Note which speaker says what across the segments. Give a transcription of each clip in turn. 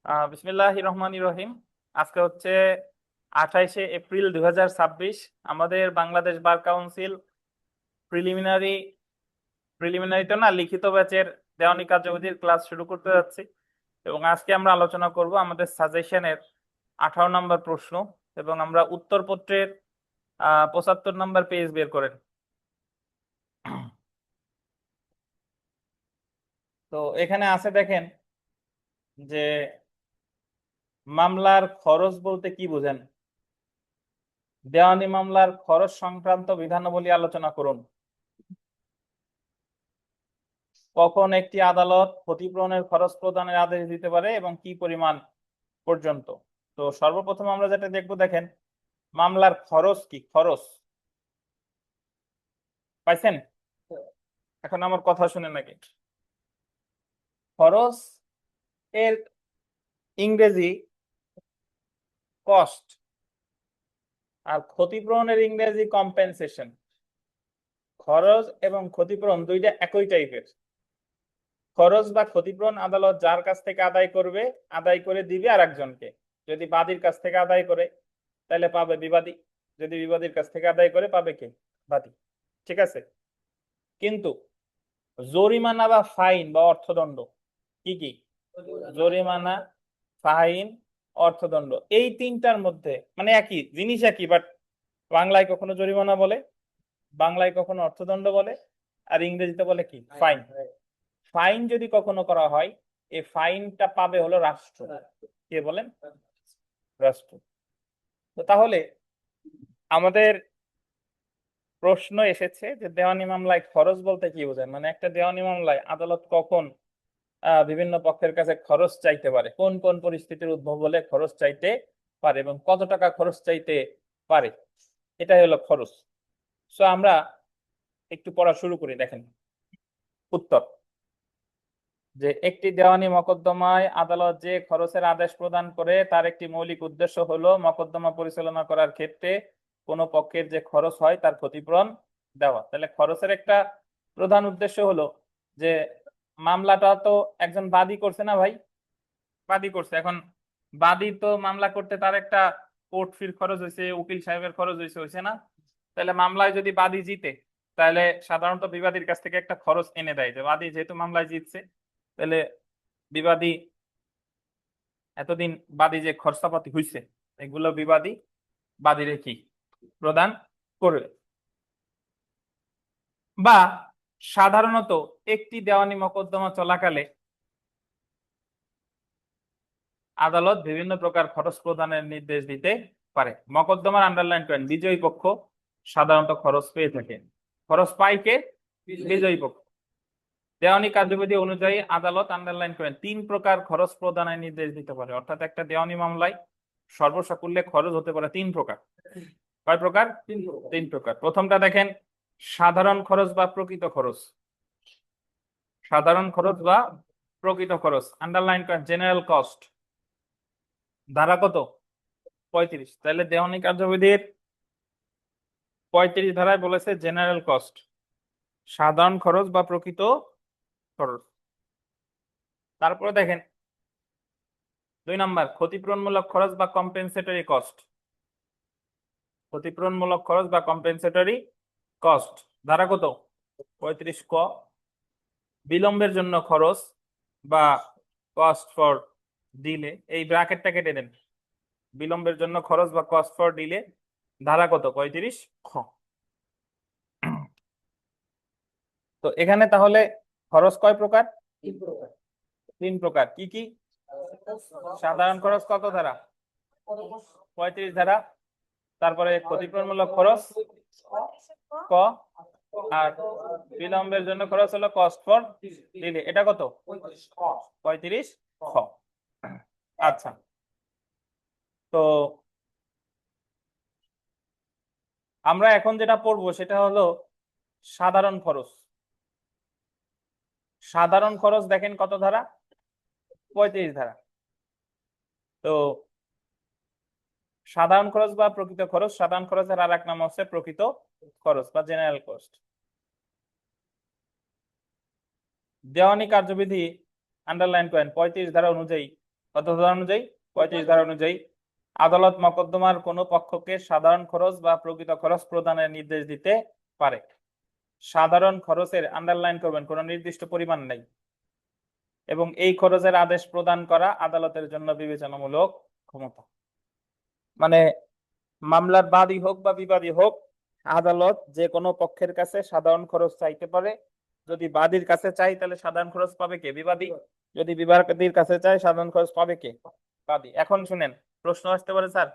Speaker 1: বিসমিল্লাহির রহমানির রহিম। আজকে হচ্ছে 28শে এপ্রিল 2026। আমাদের Bangladesh bar council preliminary preliminary তো না, লিখিত ব্যাচের দেওয়ানি কার্যবিধির ক্লাস শুরু করতে যাচ্ছি এবং আজকে আমরা আলোচনা করব আমাদের সাজেশনের 18 নম্বর প্রশ্ন এবং আমরা উত্তরপত্রের 75 নম্বর পেজ বের করেন। তো এখানে আছে দেখেন যে মামলার খরচ বলতে কি বোঝেন। দেওয়ানি মামলার খরচ সংক্রান্ত বিধানাবলী আলোচনা করুন। কখন একটি আদালত ক্ষতিপূরণের খরচ প্রদানের আদেশ দিতে পারে এবং কি পরিমাণ পর্যন্ত। তো সর্বপ্রথম আমরা যেটা দেখবো, দেখেন মামলার খরচ কি। খরচ পাইছেন? এখন আমার কথা শুনে নাকি। খরচ এর ইংরেজি কস্ট, আর ক্ষতিপূরণের ইংরেজি কম্পেনসেশন। খরচ এবং ক্ষতিপূরণ দুইটা একই টাইপের। খরচ বা ক্ষতিপূরণ আদালত যার কাছ থেকে আদায় করবে, আদায় করে দিবে আর একজনকে। যদি বাদীর কাছ থেকে আদায় করে তাহলে পাবে বিবাদী, যদি বিবাদীর কাছ থেকে আদায় করে পাবে কে? বাদী। ঠিক আছে। কিন্তু জরিমানা বা ফাইন বা অর্থদণ্ড কি কি? জরিমানা, ফাইন, অর্থদণ্ড, এই তিনটার মধ্যে মানে একই জিনিস, একই, বাট বাংলায় কখনো জরিমানা বলে, বাংলায় কখনো অর্থদণ্ড বলে, আর ইংরেজিতে বলে কি? ফাইন। ফাইন যদি কখনো করা হয়, এই ফাইনটা পাবে হলো রাষ্ট্র। কে বলেন? রাষ্ট্র। তো তাহলে আমাদের প্রশ্ন এসেছে যে দেওয়ানি মামলায় খরচ বলতে কি বোঝায়, মানে একটা দেওয়ানি মামলায় আদালত কখন বিভিন্ন পক্ষের কাছে খরচ চাইতে পারে, কোন কোন পরিস্থিতির উদ্ভব হলে খরচ চাইতে পারে এবং কত টাকা খরচ চাইতে পারে, এটাই হলো খরচ। সো আমরা একটু পড়া শুরু করি। দেখেন উত্তর, যে একটি দেওয়ানি মকদ্দমায় আদালত যে খরচের আদেশ প্রদান করে তার একটি মৌলিক উদ্দেশ্য হলো মকদ্দমা পরিচালনা করার ক্ষেত্রে কোনো পক্ষের যে খরচ হয় তার ক্ষতিপূরণ দেওয়া। তাহলে খরচের একটা প্রধান উদ্দেশ্য হলো যে মামলাটা তো একজন বাদী করছে না ভাই, বাদী করছে। এখন বাদী তো মামলা করতে তার একটা কোর্ট ফির খরচ হয়েছে, উকিল সাহেবের খরচ হয়েছে, হয়েছে না? তাহলে মামলায় যদি বাদী জিতে, তাহলে সাধারণত বিবাদীর কাছ থেকে একটা খরচ এনে দেয়, যে বাদী যেহেতু মামলায় জিতছে, তাহলে বিবাদী এতদিন বাদী যে খরচাপাতি হয়েছে এগুলো বিবাদী বাদীরে কি প্রদান করবে। বা সাধারণত একটি দেওয়ানি মোকদ্দমা চলাকালে আদালত বিভিন্ন প্রকার খরচ প্রদানের নির্দেশ দিতে পারে। মোকদ্দমার আন্ডারলাইন করেন, বিজয়ী পক্ষ সাধারণত খরচ পেয়ে থাকে। খরচ পায় কে? বিজয়ী পক্ষ। দেওয়ানি কার্যবিধি অনুযায়ী আদালত আন্ডারলাইন করেন 3 প্রকার খরচ প্রদানের নির্দেশ দিতে পারে। অর্থাৎ একটা দেওয়ানি মামলায় সর্বসাকুল্যে খরচ হতে পারে 3 প্রকার। কয় প্রকার? 3 প্রকার। প্রথমটা দেখেন, সাধারণ খরচ বা প্রকৃত খরচ। সাধারণ খরচ বা প্রকৃত খরচ, আন্ডারলাইন করেন জেনারেল কস্ট। ধারা কত? 35। তাহলে দেওয়ানি কার্যবিধির 35 ধারায় বলেছে জেনারেল কস্ট, সাধারণ খরচ বা প্রকৃত খরচ। তারপরে দেখেন 2 নম্বর, ক্ষতিপূরণমূলক খরচ বা কম্পেনসেটরি কস্ট। ক্ষতিপূরণমূলক খরচ বা কম্পেনসেটরি কস্ট, ধারা কত? 35 ক। বিলম্বের জন্য খরচ বা কস্ট ফর ডিলে, এই ব্র্যাকেটটা কেটে দেন। বিলম্বের জন্য খরচ বা কস্ট ফর ডিলে, ধারা কত? 35 খ। তো এখানে তাহলে খরচ কয় প্রকার? 3 প্রকার। কি কি? সাধারণ খরচ কত ধারা? 35 ধারা। তারপরে ক্ষতিপূরণমূলক খরচ ক, আর বিলম্বের জন্য খরচ হলো কস্ট ফর ডিলে, এটা কত? 35 খ। আচ্ছা, তো আমরা এখন যেটা পড়বো সেটা হলো সাধারণ খরচ। সাধারণ খরচ দেখেন কত ধারা? 35 ধারা। তো সাধারণ খরচ বা প্রকৃত খরচ, সাধারণ খরচের আর এক নাম হচ্ছে প্রকৃত খরচ বা জেনারেল কস্ট। দেওয়ানি কার্যবিধি আন্ডারলাইন করেন 35 ধারা অনুযায়ী কত ধারা অনুযায়ী? 35 ধারা অনুযায়ী আদালত মকদ্দমার কোনো পক্ষকে সাধারণ খরচ বা প্রকৃত খরচ প্রদানের নির্দেশ দিতে পারে। সাধারণ খরচের আন্ডারলাইন করবেন, কোনো নির্দিষ্ট পরিমাণ নেই, এবং এই খরচের আদেশ প্রদান করা আদালতের জন্য বিবেচনামূলক ক্ষমতা। মানে মামলার বাদী হোক বা বিবাদী হোক, আদালত যে কোনো পক্ষের কাছে সাধারণ খরচ চাইতে পারে। যদি বাদীর কাছে চাই তাহলে সাধারণ খরচ পাবে কে? বিবাদী। যদি বিবাদীর কাছে চাই সাধারণ খরচ পাবে কে? বাদী। এখন শুনেন, প্রশ্ন আসতে পারে, স্যার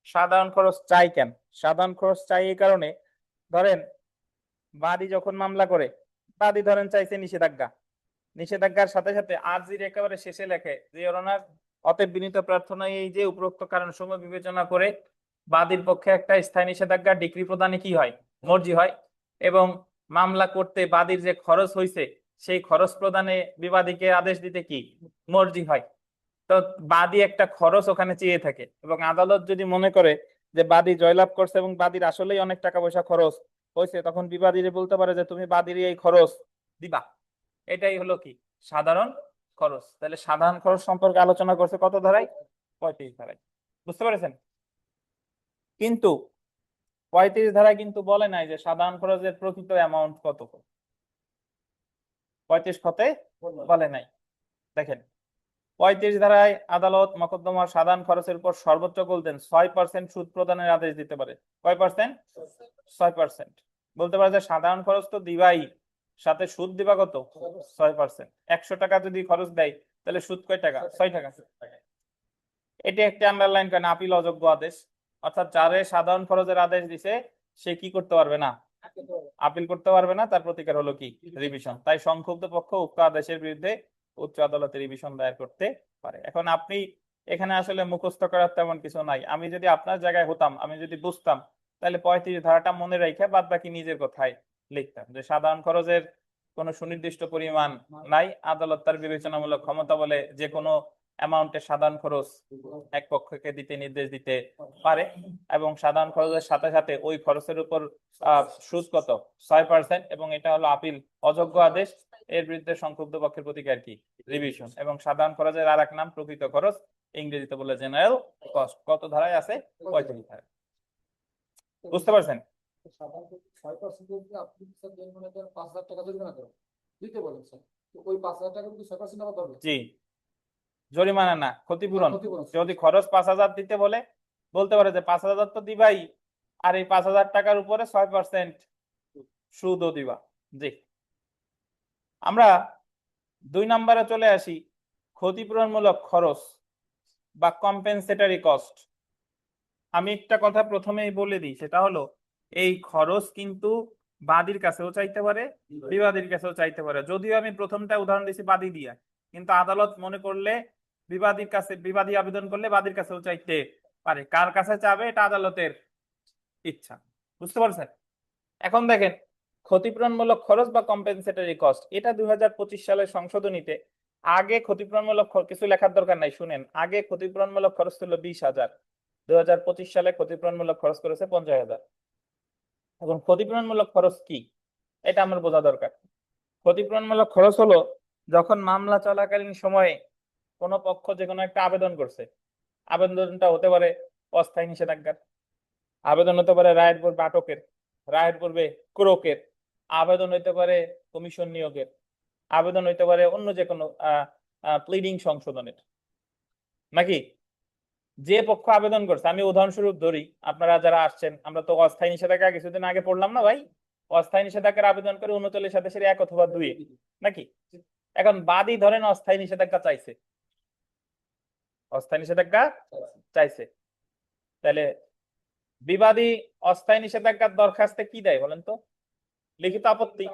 Speaker 1: সাধারণ খরচ চাই কেন? সাধারণ খরচ চাই এই কারণে, ধরেন বাদী যখন মামলা করে, বাদী ধরেন চাইছে নিষেধাজ্ঞা, নিষেধাজ্ঞার সাথে সাথে আর্জির একেবারে শেষে লেখে যে ওনার অতএব বিনীত প্রার্থনা এই যে উপরোক্ত কারণসমূহ বিবেচনা করে বাদীর পক্ষে একটা স্থায়ী নিষেধাজ্ঞা ডিক্রি প্রদানে কি হয়? মর্জি হয়। এবং মামলা করতে বাদীর যে খরচ হয়েছে সেই খরচ প্রদানে বিবাদীকে আদেশ দিতে কি? মর্জি হয়। তো বাদী একটা খরচ ওখানে চেয়ে থাকে, এবং আদালত যদি মনে করে যে বাদী জয়লাভ করছে এবং বাদীর আসলেই অনেক টাকা পয়সা খরচ হয়েছে, তখন বিবাদীরে বলতে পারে যে তুমি বাদীর এই খরচ দিবা। এটাই হলো কি? সাধারণ খরচ। তাহলে সাধারণ খরচ সম্পর্কে আলোচনা করছে কত ধারায়? 35 ধারায়। বুঝতে পেরেছেন? কিন্তু 35 ধারায় কিন্তু বলে নাই যে সাধারণ খরচের প্রকৃত অ্যামাউন্ট কত। 35 খতে বলে নাই। দেখেন 35 ধারায় আদালত মকদ্দমার সাধারণ খরচের উপর সর্বোচ্চ বলতেন 6% সুদ প্রদানের আদেশ দিতে পারে। কয় পার্সেন্ট? 6%। বলতে পারে যে সাধারণ খরচ তো দিবাই, সাথে সুদ দিবা কত? 6%। 100 টাকা যদি খরচ দেয় তাহলে সুদ কয় টাকা? 6 টাকা। এটি একটি আন্ডারলাইন করেন আপিল অযোগ্য আদেশ। অর্থাৎ যারে সাধারণ খরচের আদেশ দিছে সে কি করতে পারবে না? আপিল করতে পারবে না। তার প্রতিকার হলো কি? রিভিশন। তাই সংক্ষুব্ধ পক্ষ উক্ত আদেশের বিরুদ্ধে উচ্চ আদালতে রিভিশন দায়ের করতে পারে। এখন আপনি এখানে আসলে মুখস্থ করার তেমন কিছু নাই। আমি যদি আপনার জায়গায় হতাম, আমি যদি বুঝতাম, তাহলে 35 ধারাটা মনে রেখে বাদ বাকি নিজের কথায় লিখতাম যে সাধারণ খরচের কোনো সুনির্দিষ্ট পরিমাণ নাই, আদালত তার বিবেচনামূলক ক্ষমতা বলে যে কোনো অ্যামাউন্টের সাধারণ খরচ এক পক্ষকে দিতে নির্দেশ দিতে পারে, এবং সাধারণ খরচের সাথে সাথে ওই খরচের উপর সুদ কত? 6%। এবং এটা হলো আপিল অযোগ্য আদেশ। এর বিরুদ্ধে সংক্ষুব্ধ পক্ষের প্রতিকার কি? রিভিশন। এবং সাধারণ খরচের আর এক নাম প্রকৃত খরচ, ইংরেজিতে বলে জেনারেল কস্ট। কত ধারায় আছে? 35 ধারায়। বুঝতে পারছেন? জি, জরিমানা না, ক্ষতিপূরণ। যদি খরচ 5,000 দিতে বলে, বলতে পারে যে 5,000 তো দিবাই, আর এই 5,000 টাকার উপরে 6% সুদও দিবা। জি। আমরা 2 নম্বরে চলে আসি, ক্ষতিপূরণমূলক খরচ বা কম্পেনসেটরি কস্ট। আমি একটা কথা প্রথমেই বলে দিই, সেটা হলো এই খরচ কিন্তু বাদীর কাছেও চাইতে পারে, বিবাদীর কাছেও চাইতে পারে। যদিও আমি প্রথমটা উদাহরণ দিয়েছি বাদী দিয়া, কিন্তু আদালত মনে করলে বিবাদীর কাছে, বিবাদী আবেদন করলে বাদীর কাছেও চাইতে পারে। কার কাছে চাবে এটা আদালতের ইচ্ছা। বুঝতে পারছেন? এখন দেখেন ক্ষতিপূরণমূলক খরচ বা কম্পেনসেটরি কস্ট, এটা 2025 সালের সংশোধনীতে আগে ক্ষতিপূরণমূলক কিছু লেখার দরকার নাই। শুনেন, আগে ক্ষতিপূরণমূলক খরচ ছিল 20,000, 2025 সালে ক্ষতিপূরণমূলক খরচ করেছে 50,000। এখন ক্ষতিপূরণমূলক খরচ কি এটা আমার বোঝা দরকার। ক্ষতিপূরণমূলক খরচ হলো যখন মামলা চলাকালীন সময়ে কোনো পক্ষ যে কোনো একটা আবেদন করছে, আবেদনটা হতে পারে অস্থায়ী নিষেধাজ্ঞার, আবেদন হতে পারে রায়ের পূর্বে আটকের, রায়ের পূর্বে ক্রোকের, আবেদন হইতে পারে কমিশন নিয়োগের, আবেদন হইতে পারে অন্য যে কোনো প্লিডিং সংশোধনের, নাকি? যে পক্ষ আবেদন করছে, আমি উদাহরণস্বরূপ ধরি, আপনারা যারা আসছেন, আমরা তো অস্থায়ী নিষেধাজ্ঞা কিছুদিন আগে পড়লাম না ভাই? অস্থায়ী নিষেধাজ্ঞার আবেদন করে 39 দেশের 1 অথবা 2, নাকি? এখন বাদী ধরেন অস্থায়ী নিষেধাজ্ঞা চাইছে, অস্থায়ী নিষেধাজ্ঞা চাইছে, তাহলে বিবাদী অস্থায়ী নিষেধাজ্ঞার দরখাস্তে কি দেয় বলেন তো? লিখিত আপত্তি।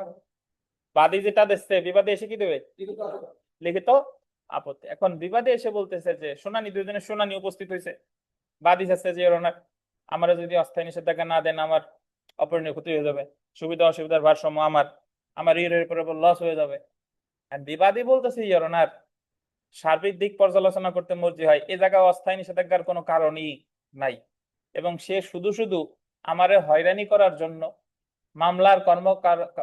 Speaker 1: বাদী যেটা দিচ্ছে বিবাদী এসে কি দেবে? লিখিত আপত্তি। এখন বিবাদী এসে বলতেছে যে শুনানি, দুজনের শুনানি উপস্থিত হয়েছে, বাদী চাচ্ছে যে আমার যদি অস্থায়ী নিষেধাজ্ঞা না দেন আমার অপরিণীয় ক্ষতি হয়ে যাবে, সুবিধা অসুবিধার ভারসাম্য আমার এর উপরে লস হয়ে যাবে। আর বিবাদী বলতেছে ইয়রনার সার্বিক দিক পর্যালোচনা করতে মর্জি হয়, এ জায়গায় অস্থায়ী নিষেধাজ্ঞার কোনো কারণই নাই, এবং সে শুধু শুধু আমারে হয়রানি করার জন্য,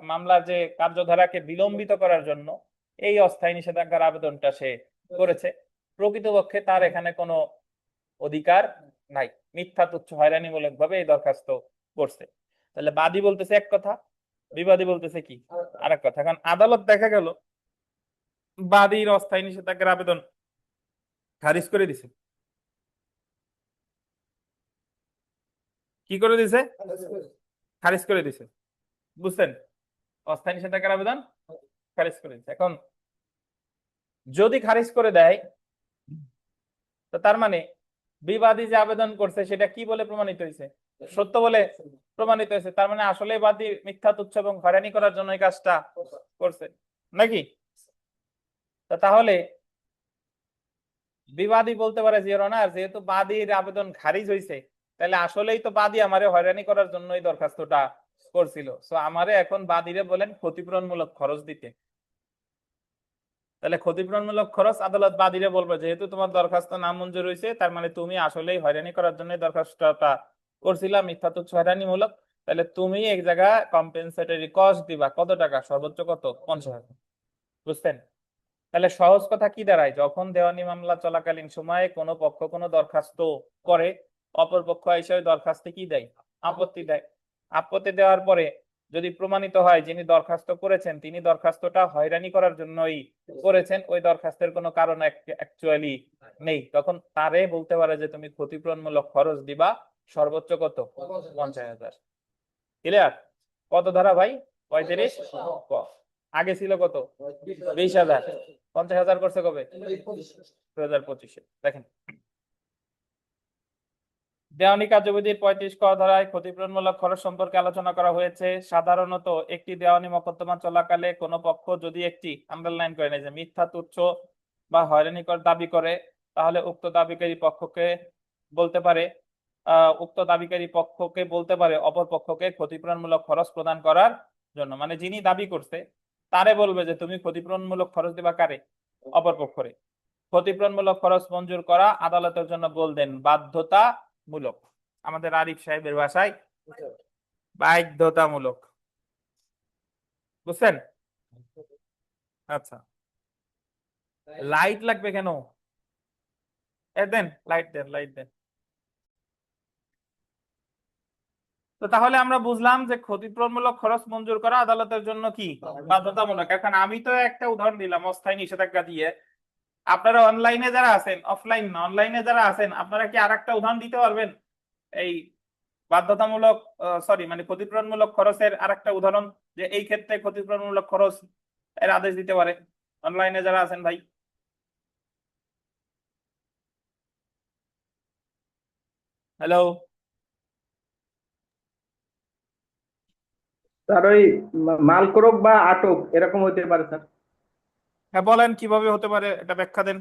Speaker 1: মামলার যে কার্যধারাকে বিলম্বিত করার জন্য এই অস্থায়ী নিষেধাজ্ঞার আবেদনটা সে করেছে। প্রকৃতপক্ষে তার এখানে কোনো অধিকার নাই, মিথ্যা তুচ্ছ হয়রানিমূলক ভাবে এই দরখাস্ত করছে। তাহলে বাদী বলতেছে এক কথা, বিবাদী বলতেছে কি আরেক কথা। এখন আদালত দেখা গেল বাদীর অস্থায়ী নিষেধাজ্ঞার আবেদন খারিজ করে দিছে। কি করে দিছে? খারিজ করে দিছে। বুঝছেন? অস্থায়ী নিষেধাজ্ঞার আবেদন খারিজ করে দিছে। এখন যদি খারিজ করে দেয়, তো তার মানে বিবাদী যে আবেদন করছে সেটা কি বলে প্রমাণিত হয়েছে? সত্য বলে প্রমাণিত হয়েছে। তার মানে আসলে বাদী মিথ্যা তুচ্ছ এবং হয়রানি করার জন্য এই কাজটা করছে নাকি? তাহলে বিবাদী বলতে পারে যে অনার, যেহেতু বাদীর আবেদন খারিজ হয়েছে, তাহলে আসলেই তো বাদী আমারে হয়রানি করার জন্য এই দরখাস্তটা করছিল, সো আমারে এখন বাদীরে বলেন ক্ষতিপূরণমূলক খরচ দিতে। তাহলে ক্ষতিপূরণমূলক খরচ আদালত বাদীরে বলবে, যেহেতু তোমার দরখাস্ত নামঞ্জুর হয়েছে, তার মানে তুমি আসলেই হয়রানি করার জন্য দরখাস্তটা করছিলা, মিথ্যা তুচ্ছ হয়রানিমূলক, তাহলে তুমি এক জায়গায় কম্পেনসেটরি কস্ট দিবা। কত টাকা? সর্বোচ্চ কত? 50,000। বুঝছেন? তাহলে সহজ কথা কি দাঁড়ায়, যখন দেওয়ানি মামলা চলাকালীন সময়ে কোনো পক্ষ কোনো দরখাস্ত করে, অপর পক্ষ হিসেবে দরখাস্তে কি দেয়? আপত্তি দেয়। আপত্তি দেওয়ার পরে যদি প্রমাণিত হয় যিনি দরখাস্ত করেছেন তিনি দরখাস্তটা হয়রানি করার জন্যই করেছেন, ওই দরখাস্তের কোনো কারণ অ্যাকচুয়ালি নেই, তখন তারে বলতে পারে যে তুমি ক্ষতিপূরণমূলক খরচ দিবা। সর্বোচ্চ কত? 50,000। ক্লিয়ার? কত ধারা ভাই? 35 ক। আগে ছিল কত? 20,000। 50,000 করছে কবে? 2025-এ। দেখেন, দেওয়ানি কার্যবিধির 35 ক ধারায় ক্ষতিপূরণমূলক খরচ সম্পর্কে আলোচনা করা হয়েছে। সাধারণত একটি দেওয়ানি মোকদ্দমা চলাকালে কোনো পক্ষ যদি একটি আন্ডারলাইন করে নেয় যে মিথ্যা তুচ্ছ বা হয়রানিকর দাবি করে, তাহলে উক্ত দাবিকারী পক্ষকে বলতে পারে অপর পক্ষকে ক্ষতিপূরণমূলক খরচ প্রদান করার জন্য। মানে যিনি দাবি করছে তারে বলবে যে তুমি ক্ষতিপূরণমূলক খরচ দিবা কারে? অপর পক্ষরে। ক্ষতিপূরণমূলক খরচ মঞ্জুর করা আদালতের জন্য বলতেন বাধ্যতামূলক। আমাদের আরিফ সাহেবের ভাষায় বাধ্যতামূলক। বুঝছেন? আচ্ছা, লাইট লাগবে কেন? দেন লাইট, দেন লাইট দেন। তো তাহলে আমরা বুঝলাম যে ক্ষতিপূরণমূলক খরচ মঞ্জুর করা আদালতের জন্য কি বাধ্যতামূলক। এখন আমি তো একটা উদাহরণ দিলাম অস্থায়ী নিষেধাজ্ঞা দিয়ে। আপনারা অনলাইনে যারা আছেন, অফলাইন না অনলাইনে যারা আছেন, আপনারা কি আরেকটা উদাহরণ দিতে পারবেন এই বাধ্যতামূলক, সরি মানে ক্ষতিপূরণমূলক খরচের আরেকটা উদাহরণ, যে এই ক্ষেত্রে ক্ষতিপূরণমূলক খরচ এর আদেশ দিতে পারে? অনলাইনে যারা আছেন ভাই, হ্যালো।
Speaker 2: স্যার ওই মালকোরক বা আটক এরকম হতে পারে স্যার।
Speaker 1: হ্যাঁ বলেন, কিভাবে হতে পারে এটা ব্যাখ্যা দেন।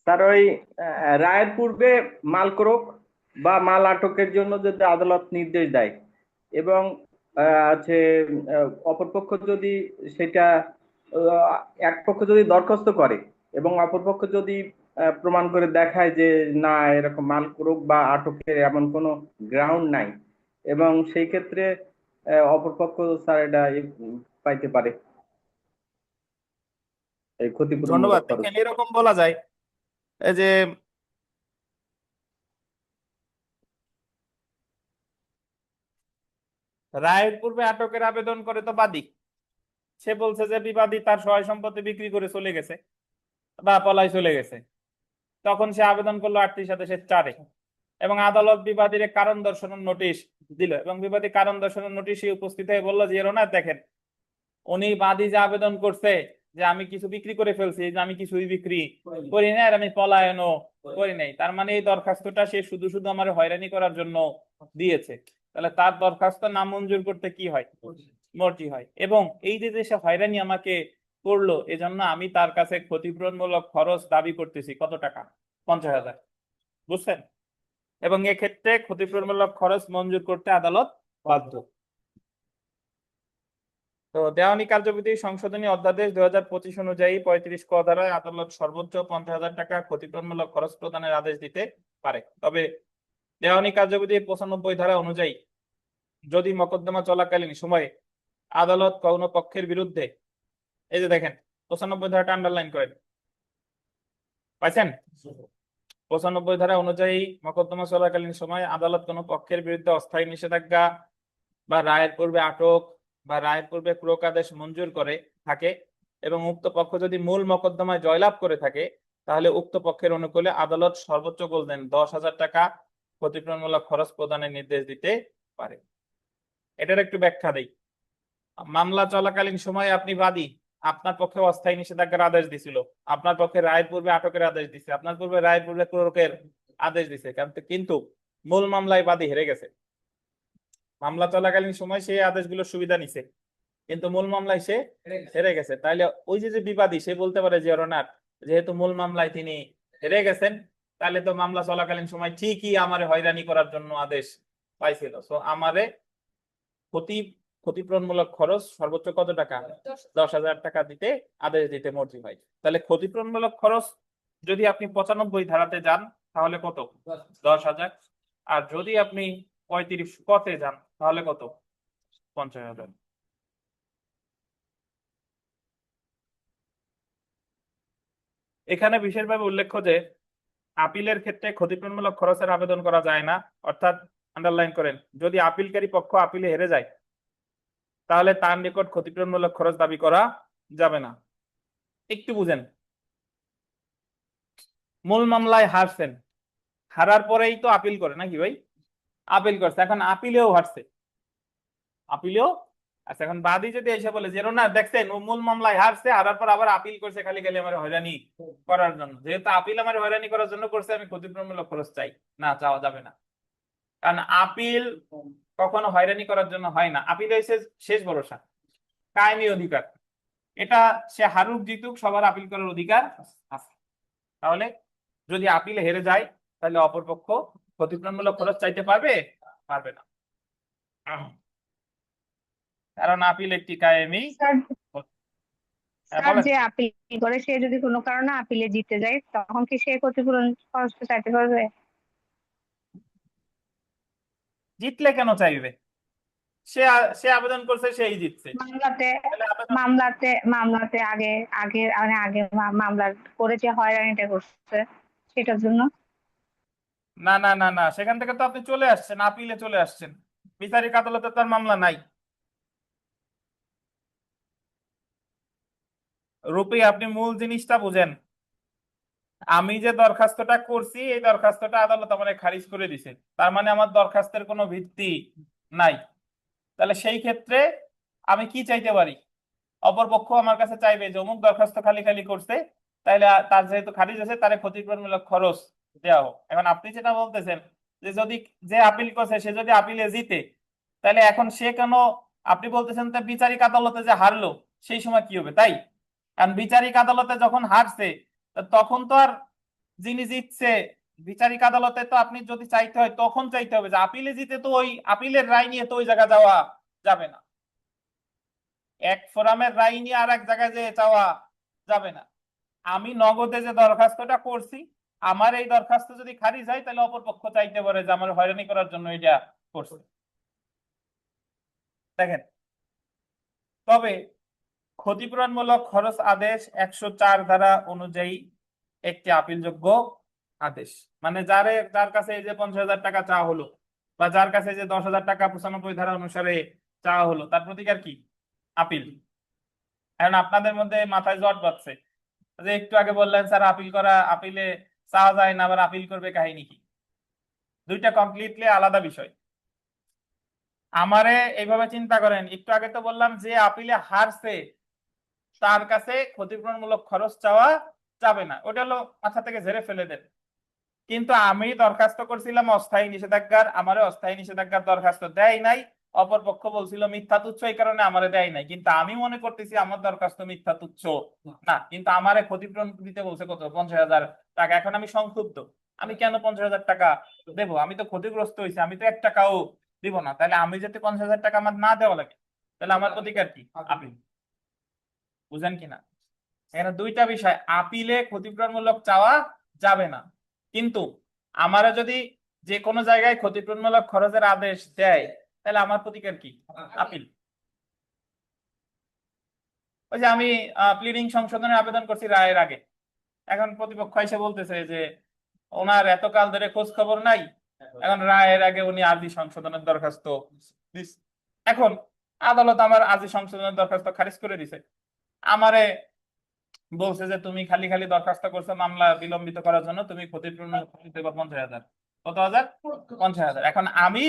Speaker 2: স্যার ওই রায়ের পূর্বে মালকোরক বা মাল আটকের জন্য যদি আদালত নির্দেশ দেয় এবং আছে অপরপক্ষ যদি সেটা আহ, এক পক্ষ যদি দরখাস্ত করে এবং অপরপক্ষ যদি প্রমাণ করে দেখায় যে না এরকম মালকোরক বা আটকের এমন কোনো গ্রাউন্ড নাই, এবং সেই ক্ষেত্রে অপরপক্ষ স্যার এটা পাইতে পারে এই
Speaker 1: ধন্যবাদ।
Speaker 2: ক্ষতিপূরণমূলক খরচ।
Speaker 1: দেখেন, এরকম বলা যায় এই যে রায়ের পূর্বে আটকের আবেদন করে তো বাদী, সে বলছে যে বিবাদী তার সহায় সম্পত্তি বিক্রি করে চলে গেছে বা পলায় চলে গেছে, তখন সে আবেদন করলো 38-4 এবং আদালত বিবাদীর কারণ দর্শানোর নোটিশ দিল, এবং বিবাদী কারণ দর্শানোর নোটিশে উপস্থিত হয়ে বললো যে না দেখেন, উনি বাদী যে আবেদন করছে যে আমি কিছু বিক্রি করে ফেলছি, যে আমি কিছুই বিক্রি করি নাই আর আমি পলায়নও করি নাই, তার মানে এই দরখাস্তটা সে শুধু শুধু আমার হয়রানি করার জন্য দিয়েছে। তাহলে তার দরখাস্ত নামঞ্জুর করতে কি হয়? মর্জি হয়। এবং এই যে সে হয়রানি আমাকে করলো, এজন্য আমি তার কাছে ক্ষতিপূরণমূলক খরচ দাবি করতেছি। কত টাকা? 50,000। বুঝছেন? এবং এক্ষেত্রে ক্ষতিপূরণমূলক খরচ মঞ্জুর করতে আদালত বাধ্য। তো দেওয়ানি কার্যবিধি সংশোধনী অধ্যাদেশ 2025 অনুযায়ী 35 ক ধারায় আদালত সর্বোচ্চ 50,000 টাকা ক্ষতিপূরণমূলক খরচ প্রদানের আদেশ দিতে পারে। তবে দেওয়ানি কার্যবিধি 95 ধারা অনুযায়ী যদি মোকদ্দমা চলাকালীন সময়ে আদালত কোনো পক্ষের বিরুদ্ধে, এই যে দেখেন 95 ধারাটা আন্ডারলাইন করেন, পাইছেন? 95 ধারা অনুযায়ী মোকদ্দমা চলাকালীন সময় আদালত কোনো পক্ষের বিরুদ্ধে অস্থায়ী নিষেধাজ্ঞা বা রায়ের পূর্বে আটক বা রায়ের পূর্বে ক্রোকাদেশ মঞ্জুর করে থাকে এবং উক্ত পক্ষ যদি মূল মোকদ্দমায় জয়লাভ করে থাকে, তাহলে উক্ত পক্ষের অনুকূলে আদালত সর্বোচ্চ গোল্ডেন 10,000 টাকা ক্ষতিপূরণমূলক খরচ প্রদানের নির্দেশ দিতে পারে। এটার একটু ব্যাখ্যা দেই। মামলা চলাকালীন সময়ে আপনি বাদী, আপনার পক্ষে অস্থায়ী নিষেধাজ্ঞার আদেশ দিছিল, আপনার পক্ষে রায়ের পূর্বে আটকের আদেশ দিছে, আপনার পূর্বে রায়ের পূর্বে ক্রোকের আদেশ দিছে, কিন্তু মূল মামলায় বাদী হেরে গেছে। মামলা চলাকালীন সময় সেই আদেশগুলোর সুবিধা নিছে, কিন্তু মূল মামলায় সে হেরে গেছে। তাইলে ওই যে বিবাদী সে বলতে পারে যে অরনার, যেহেতু মূল মামলায় তিনি হেরে গেছেন, তাহলে তো মামলা চলাকালীন সময় ঠিকই আমারে হয়রানি করার জন্য আদেশ পাইছিল, সো আমারে ক্ষতিপূরণমূলক খরচ সর্বোচ্চ কত টাকা? 10,000 টাকা দিতে আদেশ দিতে মর্জি হয়। তাহলে ক্ষতিপূরণমূলক খরচ যদি আপনি 95 ধারাতে যান তাহলে কত? 10,000। আর যদি আপনি 35 কতে যান তাহলে কত? 50,000। এখানে বিশেষভাবে উল্লেখ্য যে আপিলের ক্ষেত্রে ক্ষতিপূরণমূলক খরচের আবেদন করা যায় না, অর্থাৎ আন্ডারলাইন করেন, যদি আপিলকারী পক্ষ আপিলে হেরে যায় তাহলে তার নিকট ক্ষতিপূরণমূলক খরচ দাবি করা যাবে না। একটু বুঝেন, মূল মামলায় হারছেন, হারার পরেই তো আপিল করে নাকি ভাই? আপিল করছে, এখন আপিলেও হারছে, আপিলেও। আচ্ছা, এখন বাদী যদি এসে বলে যে না দেখছেন ও মূল মামলায় হারছে, হারার পর আবার আপিল করছে খালি খালি আমার হয়রানি করার জন্য, যেহেতু আপিল আমার হয়রানি করার জন্য করছে আমি ক্ষতিপূরণমূলক খরচ চাই, না, চাওয়া যাবে না। কারণ আপিল কখনো হয়রানি করার জন্য হয় না, আপিল হয়েছে শেষ ভরসা, কায়েমি অধিকার। এটা সে হারুক জিতুক সবার আপিল করার অধিকার আছে। তাহলে যদি আপিলে হেরে যায় তাহলে অপরপক্ষ ক্ষতিপূরণমূলক খরচ চাইতে পারবে? পারবে না, কারণ আপিল একটি কায়েমি।
Speaker 3: স্যার
Speaker 1: হ্যাঁ,
Speaker 3: স্যার
Speaker 1: বলেন।
Speaker 3: যে আপিল করে সে যদি কোনো কারণে আপিলে জিতে যায় তখন কি সে ক্ষতিপূরণ খরচটা চাইতে পারবে?
Speaker 1: জিতলে কেন চাইবে? সে আবেদন করছে, সেই জিতছে,
Speaker 3: মামলাতে
Speaker 1: তাহলে আবেদন।
Speaker 3: মামলাতে মামলাতে আগে আগে মানে আগে মামলা করে যে হয়রানিটা করছে সেটার জন্য।
Speaker 1: না না না না, সেখান থেকে তো আপনি চলে আসছেন, আপিলে চলে আসছেন, বিচারিক আদালতে তার মামলা নাই। রূপী, আপনি মূল জিনিসটা বুঝেন, আমি যে দরখাস্তটা করছি এই দরখাস্তটা আদালত আমাকে খারিজ করে দিছে, তার মানে আমার দরখাস্তের কোনো ভিত্তি নাই। তাহলে সেই ক্ষেত্রে আমি কি চাইতে পারি? অপর পক্ষ আমার কাছে চাইবে যে অমুক দরখাস্ত খালি খালি করছে, তাইলে তার যেহেতু খারিজ আছে তার ক্ষতিপূরণমূলক খরচ দেওয়া হোক। এখন আপনি যেটা বলতেছেন যে যদি যে আপিল করছে সে যদি আপিলে জিতে, তাহলে এখন সে কেন, আপনি বলতেছেন তা বিচারিক আদালতে যে হারলো সেই সময় কি হবে, তাই? কারণ বিচারিক আদালতে যখন হারছে তখন তো আর যিনি জিতছে বিচারিক আদালতে, তো আপনি যদি চাইতে হয় তখন চাইতে হবে, যে আপিলে জিতে তো ওই আপিলের রায় নিয়ে তো ওই জায়গা যাওয়া যাবে না, এক ফোরামের রায় নিয়ে আর এক জায়গায় যে চাওয়া যাবে না। আমি নগদে যে দরখাস্তটা করছি, আমার এই দরখাস্ত যদি খারিজ হয় তাহলে অপর পক্ষ চাইতে পারে যে আমার হয়রানি করার জন্য এটা করছে। দেখেন, তবে ক্ষতিপূরণমূলক খরচ আদেশ 104 ধারা অনুযায়ী একটি আপিলযোগ্য আদেশ, মানে যার কাছে এই যে 50,000 টাকা চাওয়া হলো বা যার কাছে যে 10,000 টাকা 95 ধারা অনুসারে চাওয়া হলো, তার প্রতিকার কি? আপিল। এখন আপনাদের মধ্যে মাথায় জট বাঁধছে যে একটু আগে বললেন স্যার আপিল করা, আপিলে চাওয়া যায় না, আবার আপিল করবে, কাহিনী কি? দুইটা কমপ্লিটলি আলাদা বিষয়। আমারে এইভাবে চিন্তা করেন, একটু আগে তো বললাম যে আপিলে হারছে তার কাছে ক্ষতিপূরণমূলক খরচ চাওয়া যাবে না, ওটা হলো মাথা থেকে ঝেড়ে ফেলে দেন। কিন্তু আমি দরখাস্ত করছিলাম অস্থায়ী নিষেধাজ্ঞার, আমারে অস্থায়ী নিষেধাজ্ঞার দরখাস্ত দেয় নাই, অপর পক্ষ বলছিল মিথ্যা তুচ্ছ, এই কারণে আমারে দেয় নাই, কিন্তু আমি মনে করতেছি আমার দরখাস্ত মিথ্যা তুচ্ছ না, কিন্তু আমারে ক্ষতিপূরণ দিতে বলছে কত? 50,000 টাকা। এখন আমি সংক্ষুব্ধ, আমি কেন 50,000 টাকা দেবো? আমি তো ক্ষতিগ্রস্ত হয়েছি, আমি তো 1 টাকাও দিব না, তাহলে আমি যাতে 50,000 টাকা আমার না দেওয়া লাগে, তাহলে আমার প্রতিকার কি? আপিল। বুঝেন কিনা? এখানে দুইটা বিষয়, আপিলে ক্ষতিপূরণমূলক চাওয়া যাবে না, কিন্তু আমারা যদি যে কোনো জায়গায় ক্ষতিপূরণমূলক খরচের আদেশ দেয় তাহলে আমার প্রতিকার কি? আপিল। ওই যে আমি প্লিডিং সংশোধনের আবেদন করছি রায়ের আগে, এখন প্রতিপক্ষ এসে বলতেছে যে ওনার এতকাল ধরে খোঁজ খবর নাই, এখন রায়ের আগে উনি আর্জি সংশোধনের দরখাস্ত দিস- এখন আদালত আমার আর্জি সংশোধনের দরখাস্ত খারিজ করে দিছে, আমারে বলছে যে তুমি খালি খালি দরখাস্ত করছো মামলা বিলম্বিত করার জন্য, তুমি ক্ষতিপূরণ দিতে পারো 50,000। কত হাজার? 50,000। এখন আমি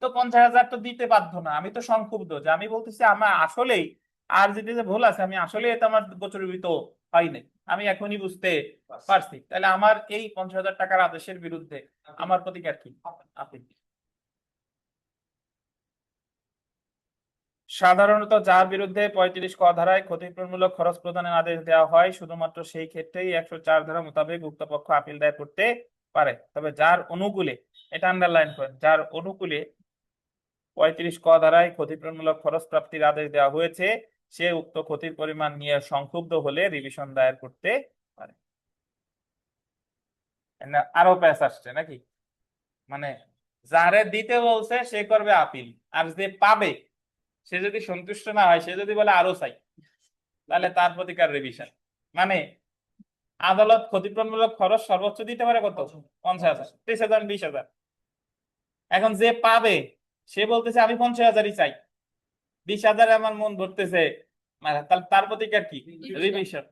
Speaker 1: তো 50,000 তো দিতে বাধ্য না, আমি তো সংক্ষুব্ধ, যে আমি বলতেছি আমার আসলেই আর যেটা যে ভুল আছে, আমি আসলেই এটা আমার গোচরীভূত পাই নাই, আমি এখনই বুঝতে পারছি, তাহলে আমার এই 50,000 টাকার আদেশের বিরুদ্ধে আমার প্রতিকার কি? আপিল। সাধারণত যার বিরুদ্ধে 35 ক ধারায় ক্ষতিপূরণমূলক খরচ প্রদানের আদেশ দেওয়া হয় শুধুমাত্র সেই ক্ষেত্রেই 104 ধারা মোতাবেক উক্ত পক্ষ আপিল দায়ের করতে পারে। তবে যার অনুকূলে, এটা আন্ডারলাইন করেন, যার অনুকূলে 35 ক ধারায় ক্ষতিপূরণমূলক খরচ প্রাপ্তির আদেশ দেওয়া হয়েছে সে উক্ত ক্ষতির পরিমাণ নিয়ে সংক্ষুব্ধ হলে রিভিশন দায়ের করতে পারে। আরো প্যাচ আসছে নাকি? মানে যারে দিতে বলছে সে করবে আপিল, আর যে পাবে সে যদি সন্তুষ্ট না হয়, সে যদি বলে আরো চাই, তাহলে তার প্রতিকার রিভিশন। মানে আদালত ক্ষতিপূরণমূলক খরচ সর্বোচ্চ দিতে পারে কত? 50,000, 30,000, 20,000। এখন যে পাবে সে বলতেছে আমি 50,000-ই চাই, 20,000 আমার মন ধরতেছে, মানে তার প্রতিকার কি? রিভিশন।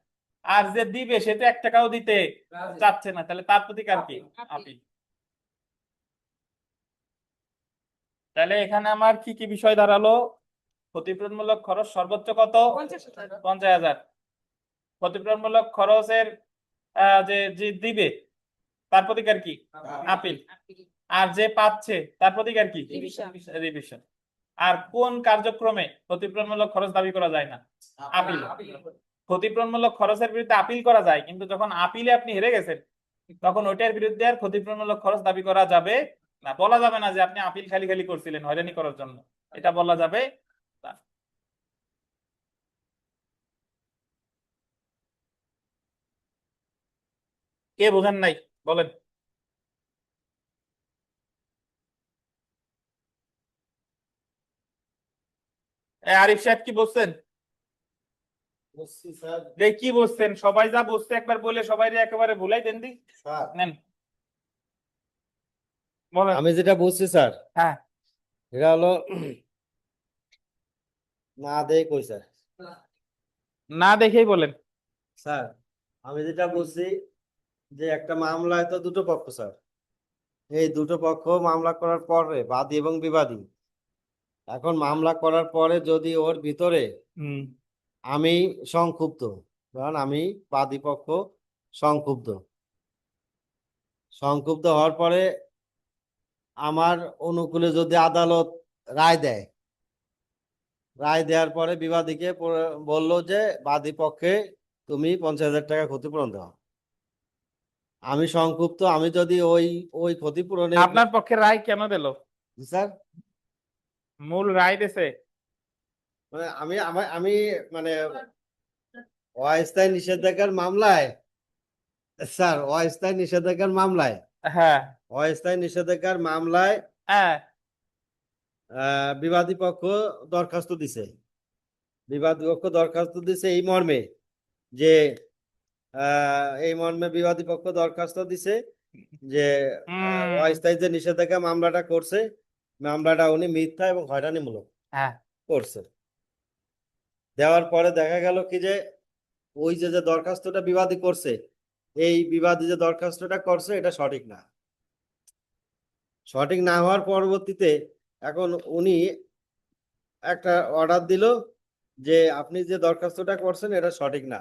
Speaker 1: আর যে দিবে সে তো 1 টাকাও দিতে চাচ্ছে না, তাহলে তার প্রতিকার কি? আপিল। তাহলে এখানে আমার কি কি বিষয় দাঁড়ালো? ক্ষতিপূরণমূলক খরচ সর্বোচ্চ কত? 50,000। ক্ষতিপূরণমূলক খরচের যে যে দিবে তার প্রতিকার কি? আপিল। আর যে পাচ্ছে তার প্রতিকার কি? রিভিশন। আর কোন কার্যক্রমে ক্ষতিপূরণমূলক খরচ দাবি করা যায় না? আপিল। ক্ষতিপূরণমূলক খরচের বিরুদ্ধে আপিল করা যায়, কিন্তু যখন আপিলে আপনি হেরে গেছেন তখন ওইটার বিরুদ্ধে আর ক্ষতিপূরণমূলক খরচ দাবি করা যাবে না। বলা যাবে না যে আপনি আপিল খালি খালি করছিলেন হয়রানি করার জন্য, এটা বলা যাবে না। কে বোঝেন নাই বলেন? আরিফ সাহেব কি বলছেন?
Speaker 4: বুঝছি স্যার।
Speaker 1: কি বলছেন? সবাই যা বলছে একবার বলে সবাই একেবারে ভুলাই দেন দি।
Speaker 4: স্যার
Speaker 1: নেন বলেন।
Speaker 4: আমি যেটা বুঝছি স্যার,
Speaker 1: হ্যাঁ,
Speaker 4: এটা হলো না দেই কই স্যার।
Speaker 1: না দেখেই বলেন।
Speaker 4: স্যার আমি যেটা বুঝছি যে একটা মামলায় তো দুটো পক্ষ স্যার, এই দুটো পক্ষ মামলা করার পরে বাদী এবং বিবাদী, এখন মামলা করার পরে যদি ওর ভিতরে
Speaker 1: হুম।
Speaker 4: আমি সংক্ষুব্ধ, কারণ আমি বাদী পক্ষ সংক্ষুব্ধ, সংক্ষুব্ধ হওয়ার পরে আমার অনুকূলে যদি আদালত রায় দেয়, রায় দেওয়ার পরে বিবাদীকে বললো যে বাদী পক্ষে তুমি 50,000 টাকা ক্ষতিপূরণ দাও, আমি সংক্ষুব্ধ, আমি যদি ওই ওই ক্ষতিপূরণের
Speaker 1: আপনার পক্ষে রায় কেন দিল?
Speaker 4: স্যার
Speaker 1: মূল রায় দিছে?
Speaker 4: মানে আমি মানে অস্থায়ী নিষেধাজ্ঞার মামলায়, স্যার অস্থায়ী নিষেধাজ্ঞার মামলায়,
Speaker 1: হ্যাঁ,
Speaker 4: অস্থায়ী নিষেধাজ্ঞার মামলায়
Speaker 1: হ্যাঁ,
Speaker 4: বিবাদী পক্ষ দরখাস্ত দিছে, বিবাদী পক্ষ দরখাস্ত দিছে এই মর্মে যে এই মর্মে বিবাদী পক্ষ দরখাস্ত দিছে যে অস্থায়ী যে নিষেধাজ্ঞা মামলাটা করছে, মামলাটা উনি মিথ্যা এবং হয়রানিমূলক
Speaker 1: হ্যাঁ,
Speaker 4: করছে। দেওয়ার পরে দেখা গেল কি যে ওই যে যে দরখাস্তটা বিবাদী করছে, এই বিবাদী যে দরখাস্তটা করছে এটা সঠিক না, সঠিক না হওয়ার পরবর্তীতে এখন উনি একটা অর্ডার দিল যে আপনি যে দরখাস্তটা করছেন এটা সঠিক না,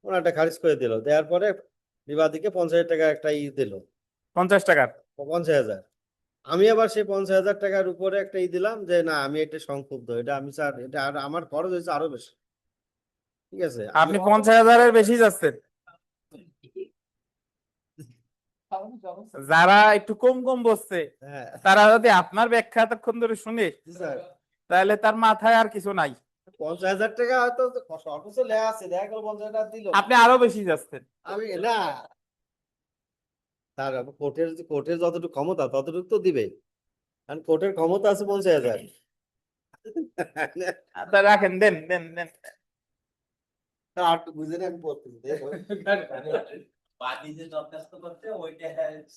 Speaker 4: ওনারটা খারিজ করে দিল, দেওয়ার পরে বিবাদীকে 50,000 টাকা একটা দিল,
Speaker 1: 50 টাকার।
Speaker 4: 50,000। আমি আবার সেই 50,000 টাকার উপরে একটা দিলাম যে না আমি এটা সংক্ষুব্ধ, এটা আমি স্যার এটা আর আমার খরচ হয়েছে আরো বেশি, ঠিক আছে আমি
Speaker 1: আপনি 50,000-এর বেশি যাচ্ছেন। যারা একটু কম কম বসছে
Speaker 4: হ্যাঁ
Speaker 1: তারা যদি আপনার ব্যাখ্যা এতক্ষণ ধরে শুনে,
Speaker 4: জি স্যার,
Speaker 1: তাহলে তার মাথায় আর কিছু নাই।
Speaker 4: 50,000 টাকা হয়তো সর্বোচ্চ লেখা আছে, দেখা গেল 50,000 টাকা দিল,
Speaker 1: আপনি আরো বেশি যাচ্ছেন।
Speaker 4: আমি না তার কোর্টের কোর্টের যতটুকু ক্ষমতা ততটুকু তো দিবে, কারণ কোর্টের ক্ষমতা আছে 50,000।
Speaker 1: তা রাখেন, দেন দেন দেন।
Speaker 4: আর বুঝে না আমি বলতেছি, দেখো।
Speaker 5: বাদী যে দরখাস্ত করছে ওইটা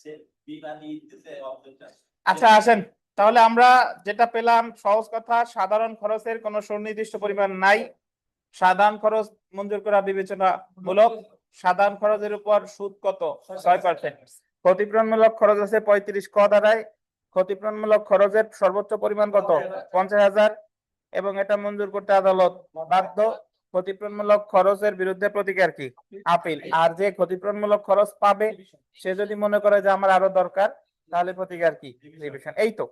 Speaker 5: সে বিবাদী দিতেছে অবজেক্ট।
Speaker 1: আচ্ছা আসেন, তাহলে আমরা যেটা পেলাম সহজ কথা, সাধারণ খরচের কোনো সুনির্দিষ্ট পরিমাণ নাই। সাধারণ খরচ মঞ্জুর করা বিবেচনামূলক। সাধারণ খরচের উপর সুদ কত? 6%। ক্ষতিপূরণমূলক খরচ আছে 35 ক ধারায়। ক্ষতিপূরণমূলক খরচের সর্বোচ্চ পরিমাণ কত? 50,000। এবং এটা মঞ্জুর করতে আদালত বাধ্য। ক্ষতিপূরণমূলক খরচের বিরুদ্ধে প্রতিকার কি? আপিল। আর যে ক্ষতিপূরণমূলক খরচ পাবে সে যদি মনে করে যে আমার আরো দরকার, তাহলে প্রতিকার কি? রিভিশন। এই তো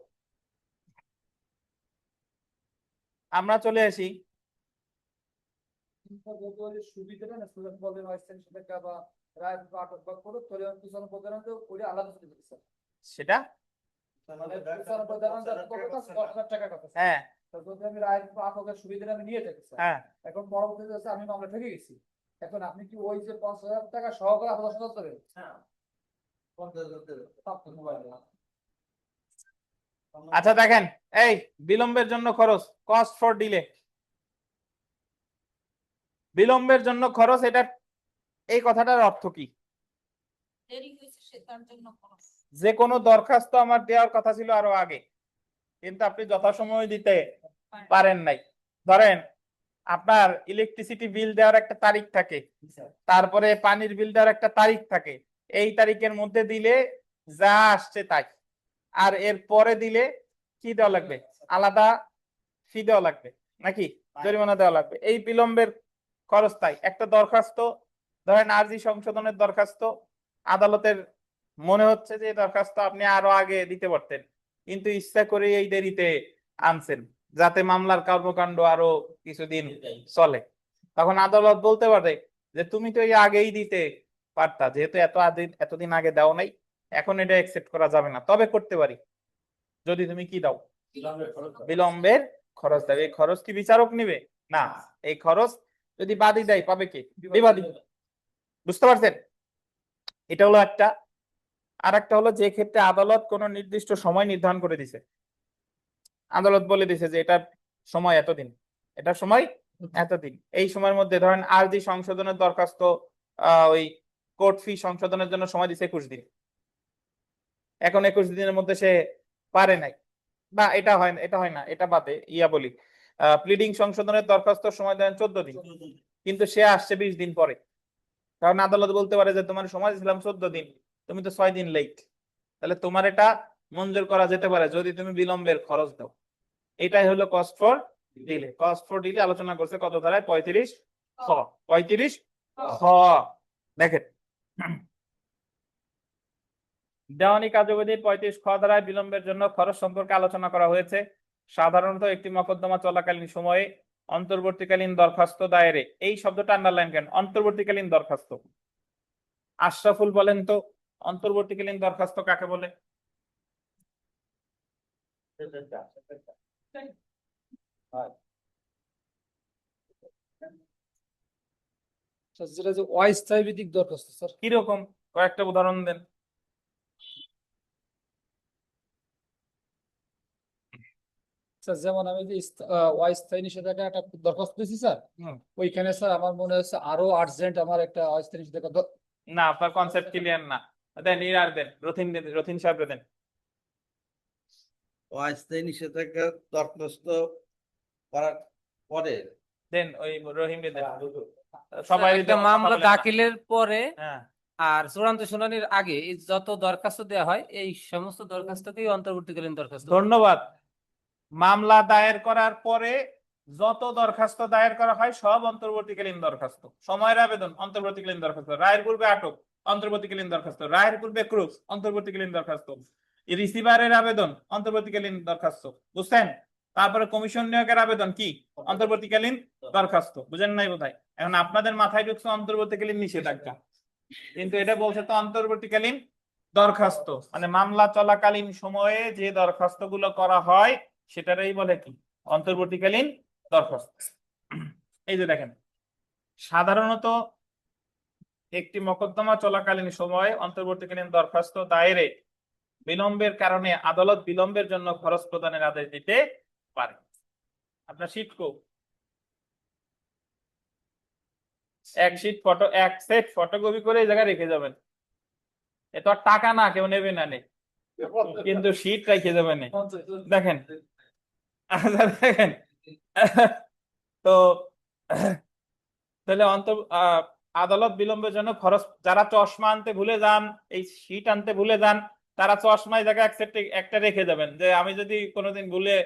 Speaker 1: আমরা চলে আসি
Speaker 6: সুবিধাটা না স্টুডেন্ট বলতে পারছেন সেটা বা রায় বা আটক বা কোনো তোলে পিছনে বলতে না তো ওই আলাদা সুবিধা দিচ্ছে
Speaker 1: সেটা।
Speaker 6: মানে পিছনে বলতে না কত 10,000 টাকা কথা
Speaker 1: হ্যাঁ
Speaker 6: তো যদি আমি রায় বা আটকের সুবিধাটা আমি নিয়ে থাকি স্যার
Speaker 1: হ্যাঁ
Speaker 6: এখন পরবর্তীতে হচ্ছে আমি মামলা ঠকে গেছি এখন আপনি কি ওই যে 5,000 টাকা সহকারে আপনার সাথে দেবেন হ্যাঁ 50,000 দেবেন তারপর মোবাইল
Speaker 1: আচ্ছা দেখেন, এই বিলম্বের জন্য খরচ, কস্ট ফর ডিলে, বিলম্বের জন্য খরচ, এটা এই কথাটার অর্থ কি?
Speaker 7: দেরি হয়েছে সে তার জন্য খরচ।
Speaker 1: যে কোনো দরখাস্ত আমার দেওয়ার কথা ছিল আরো আগে, কিন্তু আপনি যথাসময়ে দিতে পারেন নাই। ধরেন আপনার ইলেকট্রিসিটি বিল দেওয়ার একটা তারিখ থাকে, তারপরে পানির বিল দেওয়ার একটা তারিখ থাকে, এই তারিখের মধ্যে দিলে যা আসছে তাই, আর এর পরে দিলে কি দেওয়া লাগবে? আলাদা ফি দেওয়া লাগবে নাকি জরিমানা দেওয়া লাগবে। এই বিলম্বের খরচ তাই। একটা দরখাস্ত, ধরেন আরজি সংশোধনের দরখাস্ত, আদালতের মনে হচ্ছে যে এই দরখাস্ত আপনি আরো আগে দিতে পারতেন, কিন্তু ইচ্ছা করে এই দেরিতে আনছেন যাতে মামলার কর্মকাণ্ড আরো কিছুদিন চলে। তখন আদালত বলতে পারে যে তুমি তো এই আগেই দিতে পারতা, যেহেতু এতদিন আগে দাও নাই, এখন এটা অ্যাকসেপ্ট করা যাবে না। তবে করতে পারি যদি তুমি কি দাও? বিলম্বের খরচ দেবে। এই খরচ কি বিচারক নিবে? না, এই খরচ যদি বাদী দেয় পাবে কে? বিবাদী। বুঝতে পারছেন? এটা হলো একটা। আর একটা হলো যে ক্ষেত্রে আদালত কোন নির্দিষ্ট সময় নির্ধারণ করে দিছে, আদালত বলে দিছে যে এটা সময় এতদিন, এটা সময় এতদিন, এই সময়ের মধ্যে ধরেন আরজি সংশোধনের দরখাস্ত ওই কোর্ট ফি সংশোধনের জন্য সময় দিছে 21 দিন, এখন 21 দিনের মধ্যে সে পারে নাই, বা এটা হয় না, এটা বাদে বলি প্লিডিং সংশোধনের দরখাস্ত সময় দেন 14 দিন, কিন্তু সে আসছে 20 দিন পরে। কারণ আদালত বলতে পারে যে তোমার সময় দিয়েছিলাম 14 দিন, তুমি তো 6 দিন লেট, তাহলে তোমার এটা মঞ্জুর করা যেতে পারে যদি তুমি বিলম্বের খরচ দাও। এটাই হলো cost for delay. Cost for delay আলোচনা করছে কত ধারায়? 35 খ। 35 খ দেখেন, দেওয়ানি কার্যবিধির 35 খ ধারায় বিলম্বের জন্য খরচ সম্পর্কে আলোচনা করা হয়েছে। সাধারণত একটি মোকদ্দমা চলাকালীন সময়ে অন্তর্বর্তীকালীন দরখাস্ত দায়েরে, এই শব্দটা আন্ডারলাইন করেন, অন্তর্বর্তীকালীন দরখাস্ত। আশরাফুল বলেন তো অন্তর্বর্তীকালীন দরখাস্ত কাকে বলে?
Speaker 6: যেটা যে অস্থায়ী ভিত্তিক দরখাস্ত স্যার
Speaker 1: কিরকম? কয়েকটা উদাহরণ দেন।
Speaker 6: স্যার যেমন আমি যে অস্থায়ী নিষেধাজ্ঞা একটা দরখাস্ত দিয়েছি স্যার ওইখানে স্যার আমার মনে হচ্ছে আরো আর্জেন্ট আমার একটা অস্থায়ী নিষেধাজ্ঞা
Speaker 1: না, আপনার কনসেপ্ট ক্লিয়ার না। দেন ইরার দেন, রথিন সাহেব দেন।
Speaker 4: অস্থায়ী নিষেধাজ্ঞা দরখাস্ত করার পরে
Speaker 1: দেন ওই রহিম দেন। সবাই
Speaker 8: একটা মামলা দাখিলের পরে
Speaker 1: হ্যাঁ
Speaker 8: আর চূড়ান্ত শুনানির আগে এই যত দরখাস্ত দেওয়া হয় এই সমস্ত দরখাস্তকেই অন্তর্বর্তীকালীন দরখাস্ত।
Speaker 1: ধন্যবাদ। মামলা দায়ের করার পরে যত দরখাস্ত দায়ের করা হয় সব অন্তর্বর্তীকালীন দরখাস্ত। সময়ের আবেদন অন্তর্বর্তীকালীন দরখাস্ত, রায়ের পূর্বে আটক অন্তর্বর্তীকালীন দরখাস্ত, রায়ের পূর্বে ক্রুজ অন্তর্বর্তীকালীন দরখাস্ত, রিসিভারের আবেদন অন্তর্বর্তীকালীন দরখাস্ত। বুঝছেন? তারপরে কমিশন নিয়োগের আবেদন কি? অন্তর্বর্তীকালীন দরখাস্ত। বুঝেন নাই বোধহয়? এখন আপনাদের মাথায় ঢুকছে অন্তর্বর্তীকালীন নিষেধাজ্ঞা, কিন্তু এটা বলছে তো অন্তর্বর্তীকালীন দরখাস্ত, মানে মামলা চলাকালীন সময়ে যে দরখাস্ত গুলো করা হয় সেটারই বলে কি? অন্তর্বর্তীকালীন দরখাস্ত। এই যে দেখেন, সাধারণত একটি মোকদ্দমা চলাকালীন সময়ে অন্তর্বর্তীকালীন দরখাস্ত দায়েরে বিলম্বের কারণে আদালত বিলম্বের জন্য খরচ প্রদানের আদেশ দিতে পারে। আপনার শিট কো এক শিট ফটো, এক সেট ফটোকপি করে এই জায়গায় রেখে যাবেন। এ তো আর টাকা না, কেউ নেবে না নে, কিন্তু শিট রেখে যাবেন। দেখেন, আচ্ছা দেখেন, তো তাহলে আদালত বিলম্বের জন্য খরচ, যারা চশমা আনতে ভুলে যান, এই শীট আনতে ভুলে যান, তারা চশমায় জায়গায় একটা রেখে যাবেন, যে আমি যদি কোনোদিন ভুলে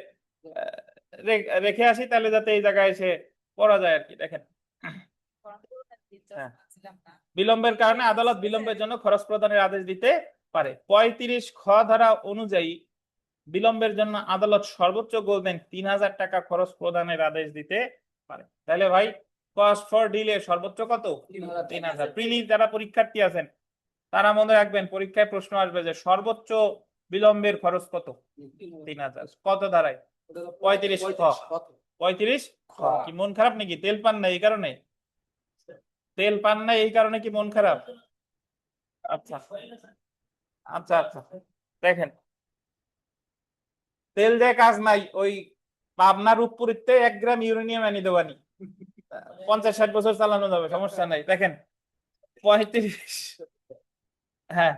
Speaker 1: রেখে আসি তাহলে যাতে এই জায়গায় এসে পড়া যায় আর কি। দেখেন, হ্যাঁ। বিলম্বের কারণে আদালত বিলম্বের জন্য খরচ প্রদানের আদেশ দিতে পারে। 35 খ ধারা অনুযায়ী বিলম্বের জন্য আদালত সর্বোচ্চ গোল্ডেন 3000 টাকা খরচ প্রদানের আদেশ দিতে পারে। তাহলে ভাই, কস্ট ফর ডিলে সর্বোচ্চ কত? 3000। প্রিলি যারা পরীক্ষার্থী আছেন তারা মনে রাখবেন, পরীক্ষায় প্রশ্ন আসবে যে সর্বোচ্চ বিলম্বের খরচ কত? 3000। কত ধারায়? 35 খ। 35 খ। কি মন খারাপ নাকি? তেল পান না এই কারণে? তেল পান না এই কারণে কি মন খারাপ? আচ্ছা আচ্ছা আচ্ছা, দেখেন, তেল দিয়ে কাজ নাই। ওই পাবনা রূপপুরিতে 1 গ্রাম ইউরেনিয়াম এনে দেবানি, 50-60 বছর চালানো যাবে, সমস্যা নাই। দেখেন 35, হ্যাঁ,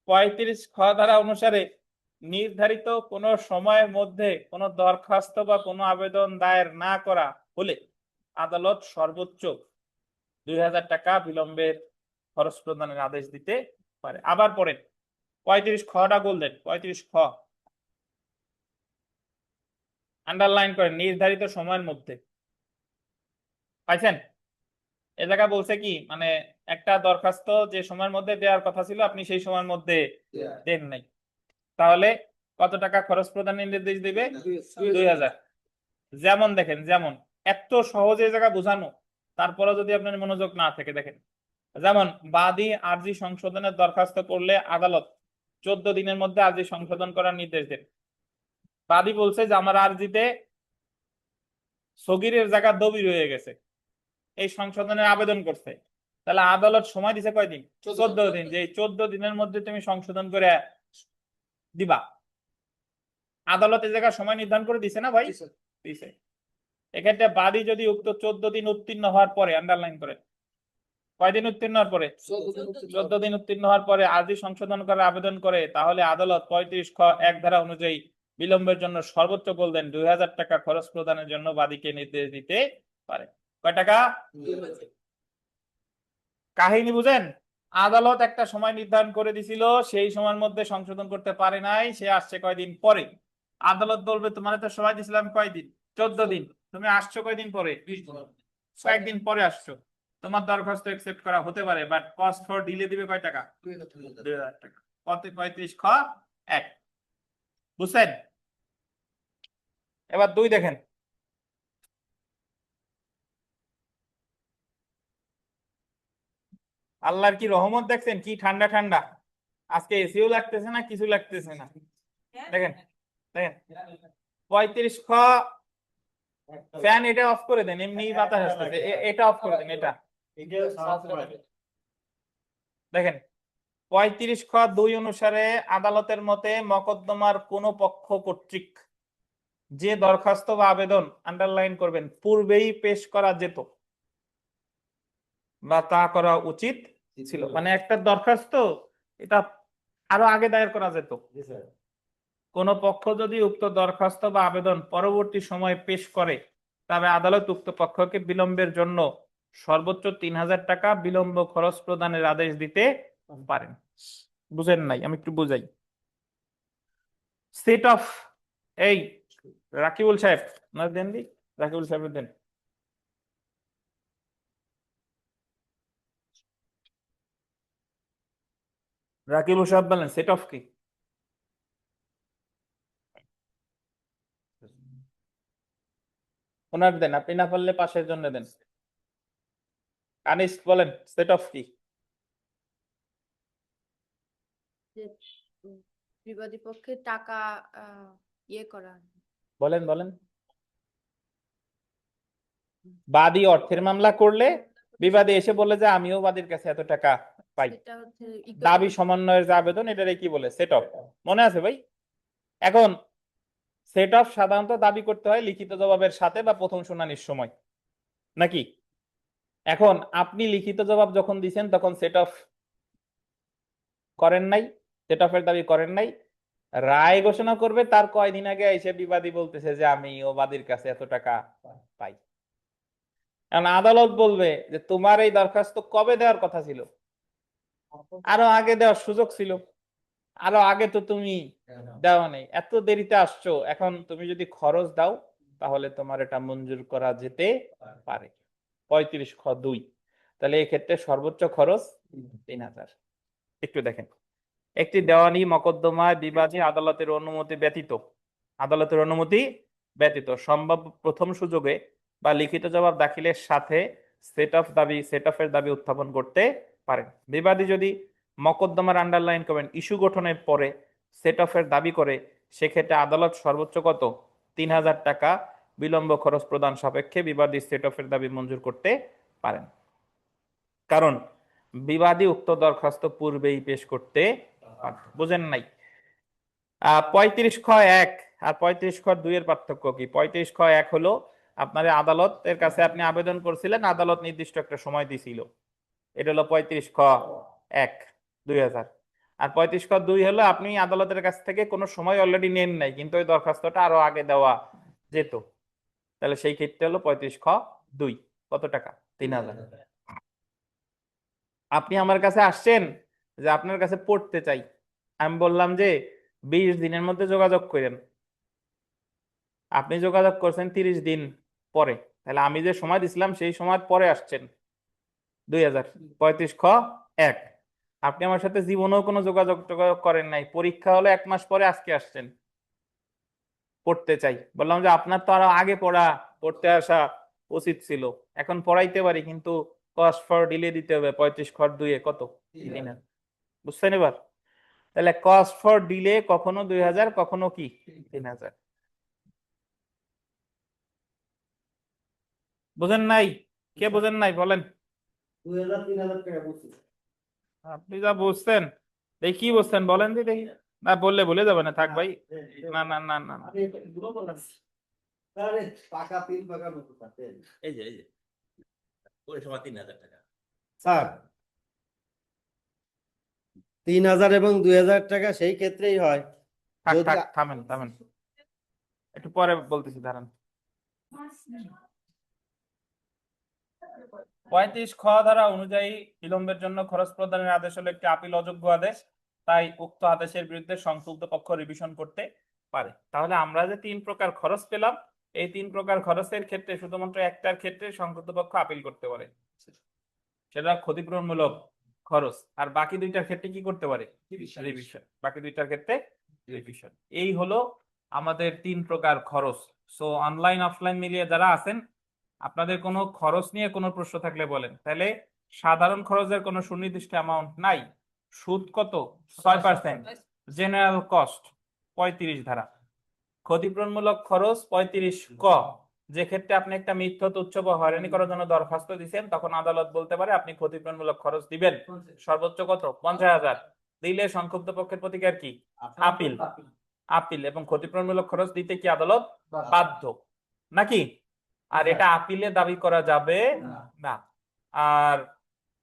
Speaker 1: 35 খ ধারা অনুসারে নির্ধারিত কোন সময়ের মধ্যে কোন দরখাস্ত বা কোনো আবেদন দায়ের না করা হলে আদালত সর্বোচ্চ 2000 টাকা বিলম্বের খরচ প্রদানের আদেশ দিতে পারে। আবার পড়েন 35 খটা বললেন, 35 খ আন্ডারলাইন করেন, নির্ধারিত সময়ের মধ্যে। পাইছেন? এ জায়গা বলছে কি, মানে একটা দরখাস্ত যে সময়ের মধ্যে দেওয়ার কথা ছিল আপনি সেই সময়ের মধ্যে দেন নাই, তাহলে কত টাকা খরচ প্রদানের নির্দেশ দিবে? 2000। যেমন দেখেন, যেমন এত সহজে এই জায়গা বোঝানো, তারপরে যদি আপনার মনোযোগ না থাকে, দেখেন, যেমন বাদী আর্জি সংশোধনের দরখাস্ত করলে আদালত 14 দিনের মধ্যে আর্জি সংশোধন করার নির্দেশ দেন। বাদী বলছে যে আমার আর্জিতে সগীরের জায়গা দবির হয়ে গেছে, এই সংশোধনের আবেদন করছে, তাহলে আদালত সময় দিছে কয়দিন? 14 দিন, যে 14 দিনের মধ্যে তুমি সংশোধন করে দিবা। আদালত এই জায়গায় সময় নির্ধারণ করে দিছে না ভাই? দিছে। এক্ষেত্রে বাদী যদি উক্ত 14 দিন উত্তীর্ণ হওয়ার পরে, আন্ডারলাইন করে, কয়দিন উত্তীর্ণ হওয়ার পরে? 14 দিন উত্তীর্ণ হওয়ার পরে আর্জি সংশোধন করার আবেদন করে, তাহলে আদালত 35 খ 1 ধারা অনুযায়ী বিলম্বের জন্য সর্বোচ্চ গোল্ডেন 2000 টাকা খরচ প্রদানের জন্য বাদীকে নির্দেশ দিতে পারে। কয় টাকা? কাহিনী বুঝেন? আদালত একটা সময় নির্ধারণ করে দিছিল, সেই সময়ের মধ্যে সংশোধন করতে পারে নাই, সে আসছে কয়দিন পরে। আদালত বলবে তোমার তো সময় দিছিলাম কয়দিন? 14 দিন, তুমি আসছো কয়দিন পরে? কয়েকদিন পরে আসছো, তোমার দরখাস্ত একসেপ্ট করা হতে পারে, বাট কস্ট ফর ডিলে দিবে কয় টাকা? 2000 টাকা। কত? 35 খ 1। বুঝছেন? এবার 2 দেখেন, আল্লাহর কি রহমত দেখছেন, কি ঠান্ডা ঠান্ডা। আজকে এসিও লাগতেছে না, কিছু লাগতেছে না। দেখেন দেখেন 35 খ, ফ্যান এটা অফ করে দেন, এমনি বাতাস আসতেছে, এটা অফ করে দেন, এটা। দেখেন 35 খ 2 অনুসারে আদালতের মতে মকদ্দমার কোন পক্ষ কর্তৃক যে দরখাস্ত বা আবেদন, আন্ডারলাইন করবেন, পূর্বেই পেশ করা যেত বা তা করা উচিত ছিল। মানে একটা দরখাস্ত এটা আরো আগে দায়ের করা যেত। কোন পক্ষ যদি উক্ত দরখাস্ত বা আবেদন পরবর্তী সময়ে পেশ করে, তবে আদালত উক্ত পক্ষকে বিলম্বের জন্য সর্বোচ্চ 3000 টাকা বিলম্ব খরচ প্রদানের আদেশ দিতে পারেন। বুঝেন নাই? আমি একটু বুঝাই। সেট অফ, এই রাকিবুল সাহেব না দেন দি, রাকিবুল সাহেব দেন। রাকিবুল সাহেব বলেন সেট অফ কি? ওনার দেন, আপনি না পারলে পাশের জন্য দেন। আনিস বলেন সেট অফ কি?
Speaker 7: বিবাদী পক্ষে টাকা ইয়ে করা।
Speaker 1: বলেন বলেন। বাদী অর্থের মামলা করলে বিবাদী এসে বলে যে আমিও বাদীর কাছে এত টাকা পাই,
Speaker 7: সেটা হচ্ছে
Speaker 1: দাবি সমন্বয়ের যে আবেদন, এটারে কি বলে? Set of. মনে আছে ভাই? এখন সেট অফ সাধারণত দাবি করতে হয় লিখিত জবাবের সাথে বা প্রথম শুনানির সময়, নাকি? এখন আপনি লিখিত জবাব যখন দিছেন তখন সেট অফ করেন নাই, সেট অফের দাবি করেন নাই, রায় ঘোষণা করবে তার কয়দিন আগে এসে বিবাদী বলতেছে যে আমি ও বাদীর কাছে এত টাকা পাই। এখন আদালত বলবে যে তোমার এই দরখাস্ত কবে দেওয়ার কথা ছিল, আরো আগে দেওয়ার সুযোগ ছিল, আরো আগে তো তুমি দেওয়া নেই, এত দেরিতে আসছো, এখন তুমি যদি খরচ দাও তাহলে তোমার এটা মঞ্জুর করা যেতে পারে। 35(খ)(2) তাহলে এই ক্ষেত্রে সর্বোচ্চ খরচ 3000। একটু দেখেন, একটি দেওয়ানি মকদ্দমায় বিবাদী আদালতের অনুমতি ব্যতীত সম্ভাব্য প্রথম সুযোগে বা লিখিত জবাব দাখিলের সাথে সেট অফের দাবি উত্থাপন করতে পারেন। বিবাদী যদি মকদ্দমার আন্ডারলাইন করবেন ইস্যু গঠনের পরে সেট অফের দাবি করে, সেক্ষেত্রে আদালত সর্বোচ্চ কত 3000 টাকা বিলম্ব খরচ প্রদান সাপেক্ষে বিবাদী সেট অফের দাবি মঞ্জুর করতে পারেন। কারণ বিবাদী উক্ত দরখাস্ত পূর্বেই পেশ করতে পারত। বুঝেন নাই? 35(খ)(1) আর 35(খ)(2) এর পার্থক্য কি? 35(খ)(1) হলো আপনার আদালতের কাছে আপনি আবেদন করছিলেন, আদালত নির্দিষ্ট একটা সময় দিছিল, এটা হলো 35(খ)(1) 2000। আর 35(খ)(2) হলো আপনি আদালতের কাছ থেকে কোনো সময় অলরেডি নেন নাই, কিন্তু ওই দরখাস্তটা আরো আগে দেওয়া যেত, তাহলে সেই ক্ষেত্রে হলো 35(খ)(2) কত টাকা? 3000। আপনি আমার কাছে আসছেন যে আপনার কাছে পড়তে চাই, আমি বললাম যে 20 দিনের মধ্যে যোগাযোগ করেন, আপনি যোগাযোগ করছেন 30 দিন পরে, তাহলে আমি যে সময় দিছিলাম সেই সময় পরে আসছেন 2000। 35(খ)(1) আপনি আমার সাথে জীবনেও কোনো যোগাযোগ করেন নাই, পরীক্ষা হলো 1 মাস পরে আজকে আসছেন পড়তে চাই, বললাম যে আপনার তো আরো আগে পড়তে আসা উচিত ছিল, এখন পড়াইতে পারি কিন্তু কস্ট ফর ডিলে দিতে হবে 35(খ)(2) কত? 3000। বুঝছেন এবার? তাহলে কস্ট ফর ডিলে কখনো 2000, কখনো কি 3000। বুঝেন নাই? কে বুঝেন নাই বলেন?
Speaker 4: 2000 3000 টাকা বলছি।
Speaker 1: আপনি যা বুঝছেন দেখি কি বুঝছেন বলেন দি দেখি। না বললে ভুলে যাবে না, থাক ভাই। না না না না না।
Speaker 4: আরে টাকা 3 টাকার মতো থাকে।
Speaker 5: এই যে ওই সময় 3000 টাকা।
Speaker 4: স্যার 3000 এবং 2000 টাকা সেই ক্ষেত্রেই হয়
Speaker 1: থাক
Speaker 4: যদি
Speaker 1: থাক, থামেন থামেন, একটু পরে বলতেছি, দাঁড়ান। 35(খ) ধারা অনুযায়ী বিলম্বের জন্য খরচ প্রদানের আদেশ হলো একটি আপিল অযোগ্য আদেশ, তাই উক্ত আদেশের বিরুদ্ধে সংশ্লিষ্ট পক্ষ রিভিশন করতে পারে। তাহলে আমরা যে 3 প্রকার খরচ পেলাম, এই 3 প্রকার খরচের ক্ষেত্রে শুধুমাত্র একটার ক্ষেত্রে সংশ্লিষ্ট পক্ষ আপিল করতে পারে, সেটা ক্ষতিপূরণমূলক খরচ, আর বাকি দুইটার ক্ষেত্রে কি করতে পারে? রিভিশন। বাকি দুইটার ক্ষেত্রে রিভিশন। এই হলো আমাদের 3 প্রকার খরচ। সো অনলাইন অফলাইন মিলিয়ে যারা আছেন, আপনাদের কোনো খরচ নিয়ে কোনো প্রশ্ন থাকলে বলেন। তাহলে সাধারণ খরচের কোনো সুনির্দিষ্ট অ্যামাউন্ট নাই, সুদ কত? 6%। জেনারেল কস্ট 35 ধারা। ক্ষতিপূরণমূলক খরচ 35(ক), যে ক্ষেত্রে আপনি একটা মিথ্যা তুচ্ছ বা হয়রানি করার জন্য দরখাস্ত দিচ্ছেন, তখন আদালত বলতে পারে আপনি ক্ষতিপূরণমূলক খরচ দিবেন, সর্বোচ্চ কত? 50,000। দিলে সংক্ষুব্ধ পক্ষের প্রতিকার কি? আপিল। এবং ক্ষতিপূরণমূলক খরচ দিতে কি আদালত বাধ্য নাকি? আর এটা আপিলে দাবি করা যাবে না। আর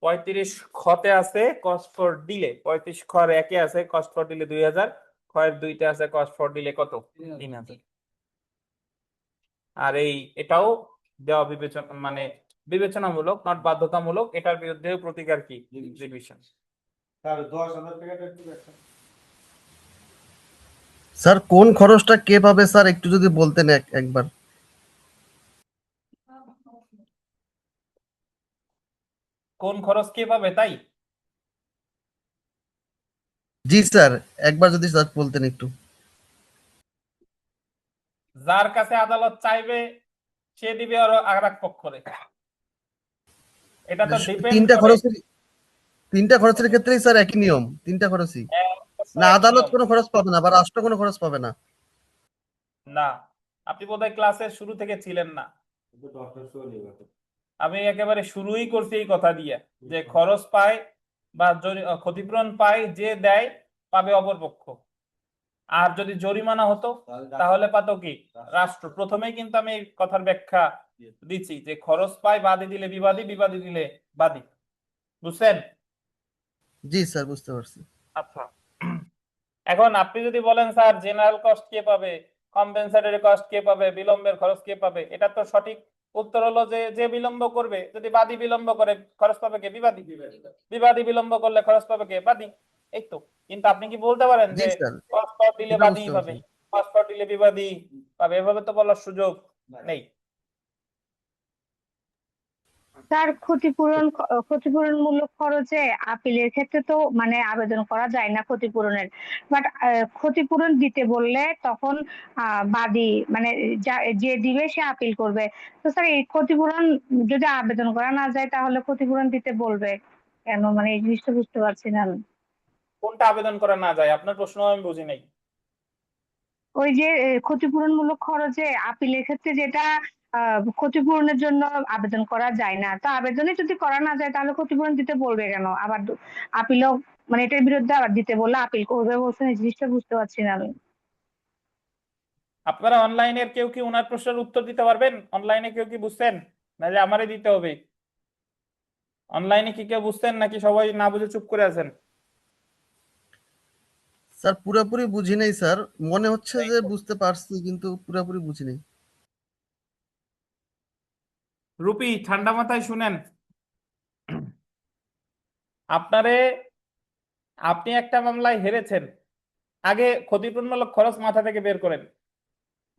Speaker 1: 35(খ)তে আছে কস্ট ফর ডিলে, 35(খ)(1)-এ আছে কস্ট ফর ডিলে 2000, (খ)(2)-তে আছে কস্ট ফর ডিলে কত? 3000। আর এটাও দেওয়া বিবেচনামূলক, নট বাধ্যতামূলক, এটার বিরুদ্ধে প্রতিকার কি? রিভিশন।
Speaker 4: স্যার 10000 টাকাটা একটু দেখেন।
Speaker 9: স্যার কোন খরচটা কে পাবে স্যার, একটু যদি বলতেন একবার।
Speaker 1: কোন খরচ কে পাবে তাই?
Speaker 9: জি স্যার, একবার যদি স্যার বলতেন একটু।
Speaker 1: যার কাছে আদালত চাইবে সে দিবে আর এক পক্ষরে। এটা তো ডিপেন্ড
Speaker 9: তিনটা
Speaker 1: করে।
Speaker 9: খরচের ক্ষেত্রেই স্যার একই নিয়ম, তিনটা খরচই না, আদালত কোনো খরচ পাবে না বা রাষ্ট্র কোনো খরচ পাবে না?
Speaker 1: না, আপনি বোধহয় ক্লাসের শুরু থেকে ছিলেন না। আমি একেবারে শুরুই করছি এই কথা দিয়ে যে খরচ পায় বা ক্ষতিপূরণ পায় যে দেয়, পাবে অপরপক্ষ। আর যদি জরিমানা হতো তাহলে পাতো কি? রাষ্ট্র। প্রথমেই কিন্তু আমি এই কথার ব্যাখ্যা দিচ্ছি যে খরচ পায় বাদী দিলে বিবাদী, বিবাদী দিলে বাদী। বুঝছেন?
Speaker 9: জি স্যার, বুঝতে পারছি।
Speaker 1: আচ্ছা, এখন আপনি যদি বলেন স্যার জেনারেল কস্ট কে পাবে, কম্পেনসেটরি কস্ট কে পাবে, বিলম্বের খরচ কে পাবে, এটা তো সঠিক উত্তর হলো যে যে বিলম্ব করবে, যদি বাদী বিলম্ব করে খরচ পাবে কে? বিবাদী। বিবাদী বিলম্ব করলে খরচ পাবে কে? বাদী। এই তো। কিন্তু আপনি কি বলতে পারেন
Speaker 9: জি
Speaker 1: যে
Speaker 9: স্যার,
Speaker 1: কস্ট পার দিলে
Speaker 9: এটা
Speaker 1: বাদী
Speaker 9: বুঝতে
Speaker 1: পাবে,
Speaker 9: পারছি।
Speaker 1: কস্ট পার দিলে বিবাদী পাবে? এভাবে তো বলার সুযোগ নেই।
Speaker 3: তার ক্ষতিপূরণমূলক খরচে আপিলের ক্ষেত্রে তো মানে আবেদন করা যায় না ক্ষতিপূরণের, বাট ক্ষতিপূরণ দিতে বললে তখন বাদী মানে যে দিবে সে আপিল করবে। তো স্যার এই ক্ষতিপূরণ যদি আবেদন করা না যায় তাহলে ক্ষতিপূরণ দিতে বলবে কেন? মানে এই জিনিসটা বুঝতে পারছি না আমি।
Speaker 1: কোনটা আবেদন করা না যায়? আপনার প্রশ্ন আমি বুঝি নাই।
Speaker 3: ওই যে ক্ষতিপূরণমূলক খরচে আপিলের ক্ষেত্রে যেটা ক্ষতিপূরণের জন্য আবেদন করা যায় না, তো আবেদনে যদি করা না যায় তাহলে ক্ষতিপূরণ দিতে বলবে কেন? আবার আপিলও মানে এটার বিরুদ্ধে আবার দিতে বললে আপিল করবে বলছেন, এই জিনিসটা বুঝতে পারছি না আমি।
Speaker 1: আপনারা অনলাইনের কেউ কি ওনার প্রশ্নের উত্তর দিতে পারবেন? অনলাইনে কেউ কি বুঝছেন, নাহলে আমারই দিতে হবে? অনলাইনে কি কেউ বুঝছেন নাকি সবাই না বুঝে চুপ করে আছেন?
Speaker 9: স্যার পুরোপুরি বুঝি নাই স্যার, মনে হচ্ছে যে বুঝতে পারছি কিন্তু পুরোপুরি বুঝি নাই।
Speaker 1: রুপি, ঠান্ডা মাথায় শুনেন। আপনারে, আপনি একটা মামলায় হেরেছেন, আগে ক্ষতিপূরণমূলক খরচ মাথা থেকে বের করেন।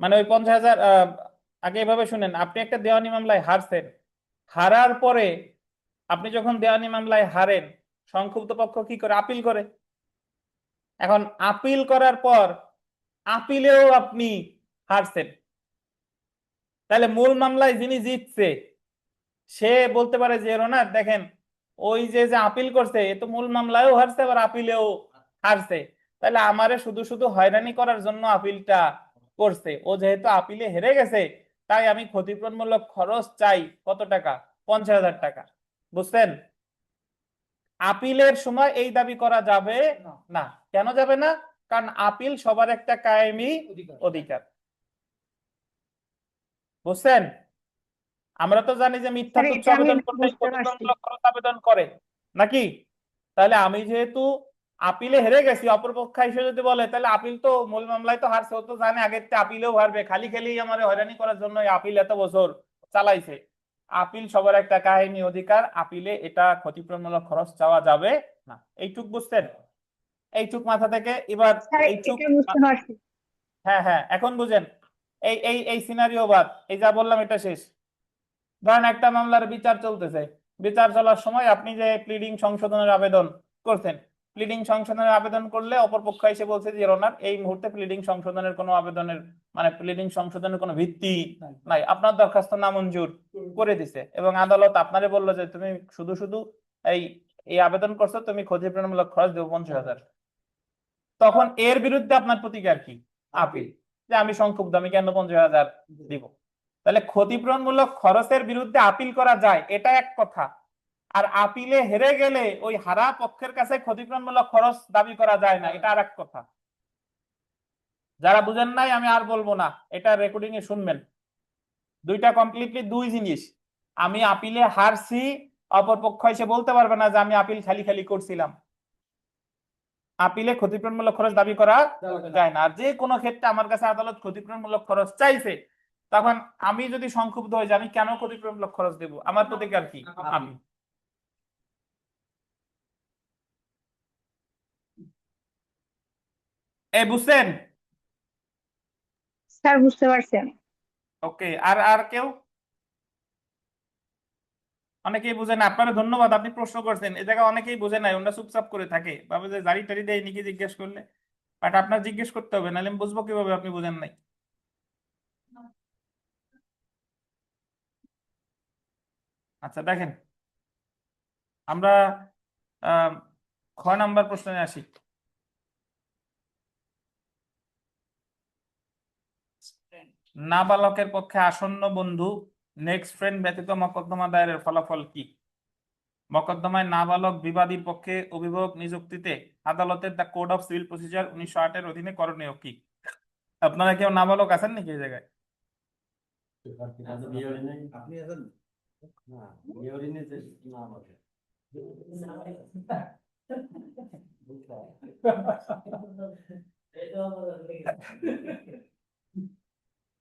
Speaker 1: মানে ওই 50,000, আগে এভাবে শুনেন, আপনি একটা দেওয়ানি মামলায় হারছেন, হারার পরে আপনি যখন দেওয়ানি মামলায় হারেন, সংক্ষুব্ধ পক্ষ কি করে? আপিল করে। এখন আপিল করার পর আপিলেও আপনি হারছেন, তাহলে মূল মামলায় যিনি জিতছে সে বলতে পারে যে রোনার দেখেন, ওই যে যে আপিল করছে এ তো মূল মামলায়ও হারছে আবার আপিলেও হারছে, তাহলে আমারে শুধু শুধু হয়রানি করার জন্য আপিলটা করছে। ও যেহেতু আপিলে হেরে গেছে তাই আমি ক্ষতিপূরণমূলক খরচ চাই। কত টাকা? 50,000 টাকা। বুঝছেন? আপিলের সময় এই দাবি করা যাবে না। কেন যাবে না? কারণ আপিল সবার একটা কায়েমি অধিকার। বুঝছেন? আমরা তো জানি যে মিথ্যা
Speaker 3: স্যার
Speaker 1: তুচ্ছ
Speaker 3: এটা আমি
Speaker 1: আবেদন করলে
Speaker 3: বুঝতে পারছি।
Speaker 1: ক্ষতিপূরণমূলক খরচ আবেদন করে নাকি? তাহলে আমি যেহেতু আপিলে হেরে গেছি, অপরপক্ষ হিসেবে যদি বলে তাহলে আপিল তো মূল মামলায় তো হারছে, ও তো জানে আগের থেকে আপিলেও হারবে, খালি খালি আমার হয়রানি করার জন্য এই আপিল এত বছর চালাইছে। আপিল সবার একটা কাহিনী অধিকার, আপিলে এটা ক্ষতিপূরণমূলক খরচ চাওয়া যাবে না। এইটুক বুঝছেন? এইটুক মাথা থেকে এবার
Speaker 3: স্যার
Speaker 1: এইটুক।
Speaker 3: এটা বুঝতে পারছি।
Speaker 1: হ্যাঁ হ্যাঁ, এখন বুঝেন। এই সিনারিও বাদ, এই যা বললাম এটা শেষ। ধরেন একটা মামলার বিচার চলতেছে, বিচার চলার সময় আপনি যে প্লিডিং সংশোধনের আবেদন করছেন, প্লিডিং সংশোধনের আবেদন করলে অপরপক্ষ এসে বলছে যে রোনার এই মুহূর্তে প্লিডিং সংশোধনের কোনো আবেদনের মানে প্লিডিং সংশোধনের কোনো ভিত্তি নাই, আপনার দরখাস্ত নামঞ্জুর করে দিছে, এবং আদালত আপনারে বললো যে তুমি শুধু শুধু এই এই আবেদন করছো, তুমি ক্ষতিপূরণমূলক খরচ দেবো 50,000। তখন এর বিরুদ্ধে আপনার প্রতিকার কি? আপিল। যে আমি সংক্ষুব্ধ, আমি কেন 50,000 দিব? তাহলে ক্ষতিপূরণমূলক খরচের বিরুদ্ধে আপিল করা যায়, এটা এক কথা। আর আপিলে হেরে গেলে ওই হারা পক্ষের কাছে ক্ষতিপূরণমূলক খরচ দাবি করা যায় না, এটা আর এক কথা। যারা বুঝেন নাই আমি আর বলবো না, এটা রেকর্ডিং এ শুনবেন। দুইটা কমপ্লিটলি দুই জিনিস। আমি আপিলে হারছি, অপরপক্ষ এসে বলতে পারবে না যে আমি আপিল খালি খালি করছিলাম। আপিলে ক্ষতিপূরণমূলক খরচ দাবি করা যায় না। আর যে কোনো ক্ষেত্রে আমার কাছে আদালত ক্ষতিপূরণমূলক খরচ চাইছে, তখন আমি যদি সংক্ষুব্ধ হয়ে যাই, আমি কেন ক্ষতিপূরণমূলক খরচ দেব? আমার প্রতিকার কি? আমি এই বুঝছেন?
Speaker 3: স্যার বুঝতে পারছি আমি।
Speaker 1: ওকে, আর আর কেউ? অনেকেই বুঝে না। আপনারা ধন্যবাদ, আপনি প্রশ্ন করছেন। এ জায়গায় অনেকেই বুঝে নাই, ওরা চুপচাপ করে থাকে, ভাবে যে জারি টারি দেয় নাকি জিজ্ঞেস করলে। বাট আপনার জিজ্ঞেস করতে হবে, নাহলে আমি বুঝবো কিভাবে আপনি বুঝেন নাই। আচ্ছা দেখেন, আমরা আহ 6 নম্বর প্রশ্নে আসি। নাবালকের পক্ষে আসন্ন বন্ধু নেক্সট ফ্রেন্ড ব্যতীত মকদ্দমা দায়েরের ফলাফল কি? মকদ্দমায় নাবালক বিবাদীর পক্ষে অভিভাবক নিযুক্তিতে আদালতের the code of civil procedure 1908 এর অধীনে করণীয় কি? আপনারা কেউ নাবালক আছেন নাকি এই জায়গায়?
Speaker 4: আপনি আছেন না বিওরিনে যে নাম আছে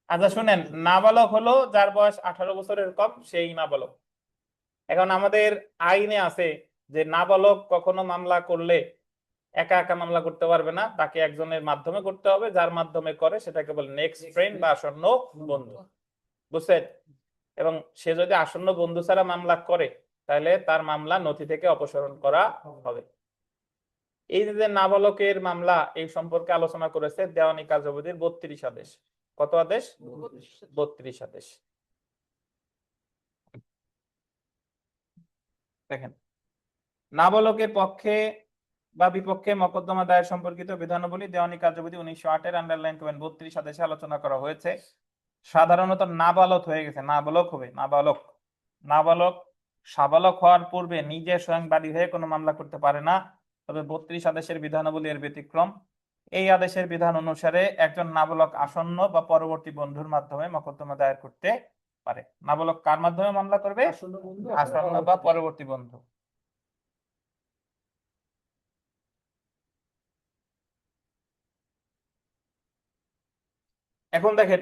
Speaker 1: আচ্ছা শুনেন, নাবালক হলো যার বয়স 18 বছরের কম, সেই নাবালক। এখন আমাদের আইনে আছে যে নাবালক কখনো মামলা করলে একা একা মামলা করতে পারবে না, তাকে একজনের মাধ্যমে করতে হবে, যার মাধ্যমে করে সেটাকে বলে নেক্সট ফ্রেন্ড বা আসন্ন বন্ধু, বুঝছেন? এবং সে যদি আসন্ন বন্ধু ছাড়া মামলা করে তাহলে তার মামলা নথি থেকে অপসারণ করা হবে। এই যে নাবালকের মামলা, এই সম্পর্কে আলোচনা করেছে দেওয়ানি কার্যাবলীর 32 আদেশ। কত আদেশ? 32 আদেশ। দেখেন, নাবালকের পক্ষে বা বিপক্ষে মকদ্দমা দায়ের সম্পর্কিত বিধানাবলী দেওয়ানি কার্যবিধি 1908 আন্ডারলাইন করবেন 32 আদেশে আলোচনা করা হয়েছে। সাধারণত নাবালক হয়ে গেছে, নাবালক হবে, নাবালক সাবালক হওয়ার পূর্বে নিজে স্বয়ং বাদী হয়ে কোনো মামলা করতে পারে না। তবে 32 আদেশের বিধানাবলী এর ব্যতিক্রম। এই আদেশের বিধান অনুসারে একজন নাবালক আসন্ন বা পরবর্তী বন্ধুর মাধ্যমে মকদ্দমা দায়ের করতে পারে। নাবালক কার মাধ্যমে মামলা করবে? আসন্ন বা পরবর্তী বন্ধু। এখন দেখেন,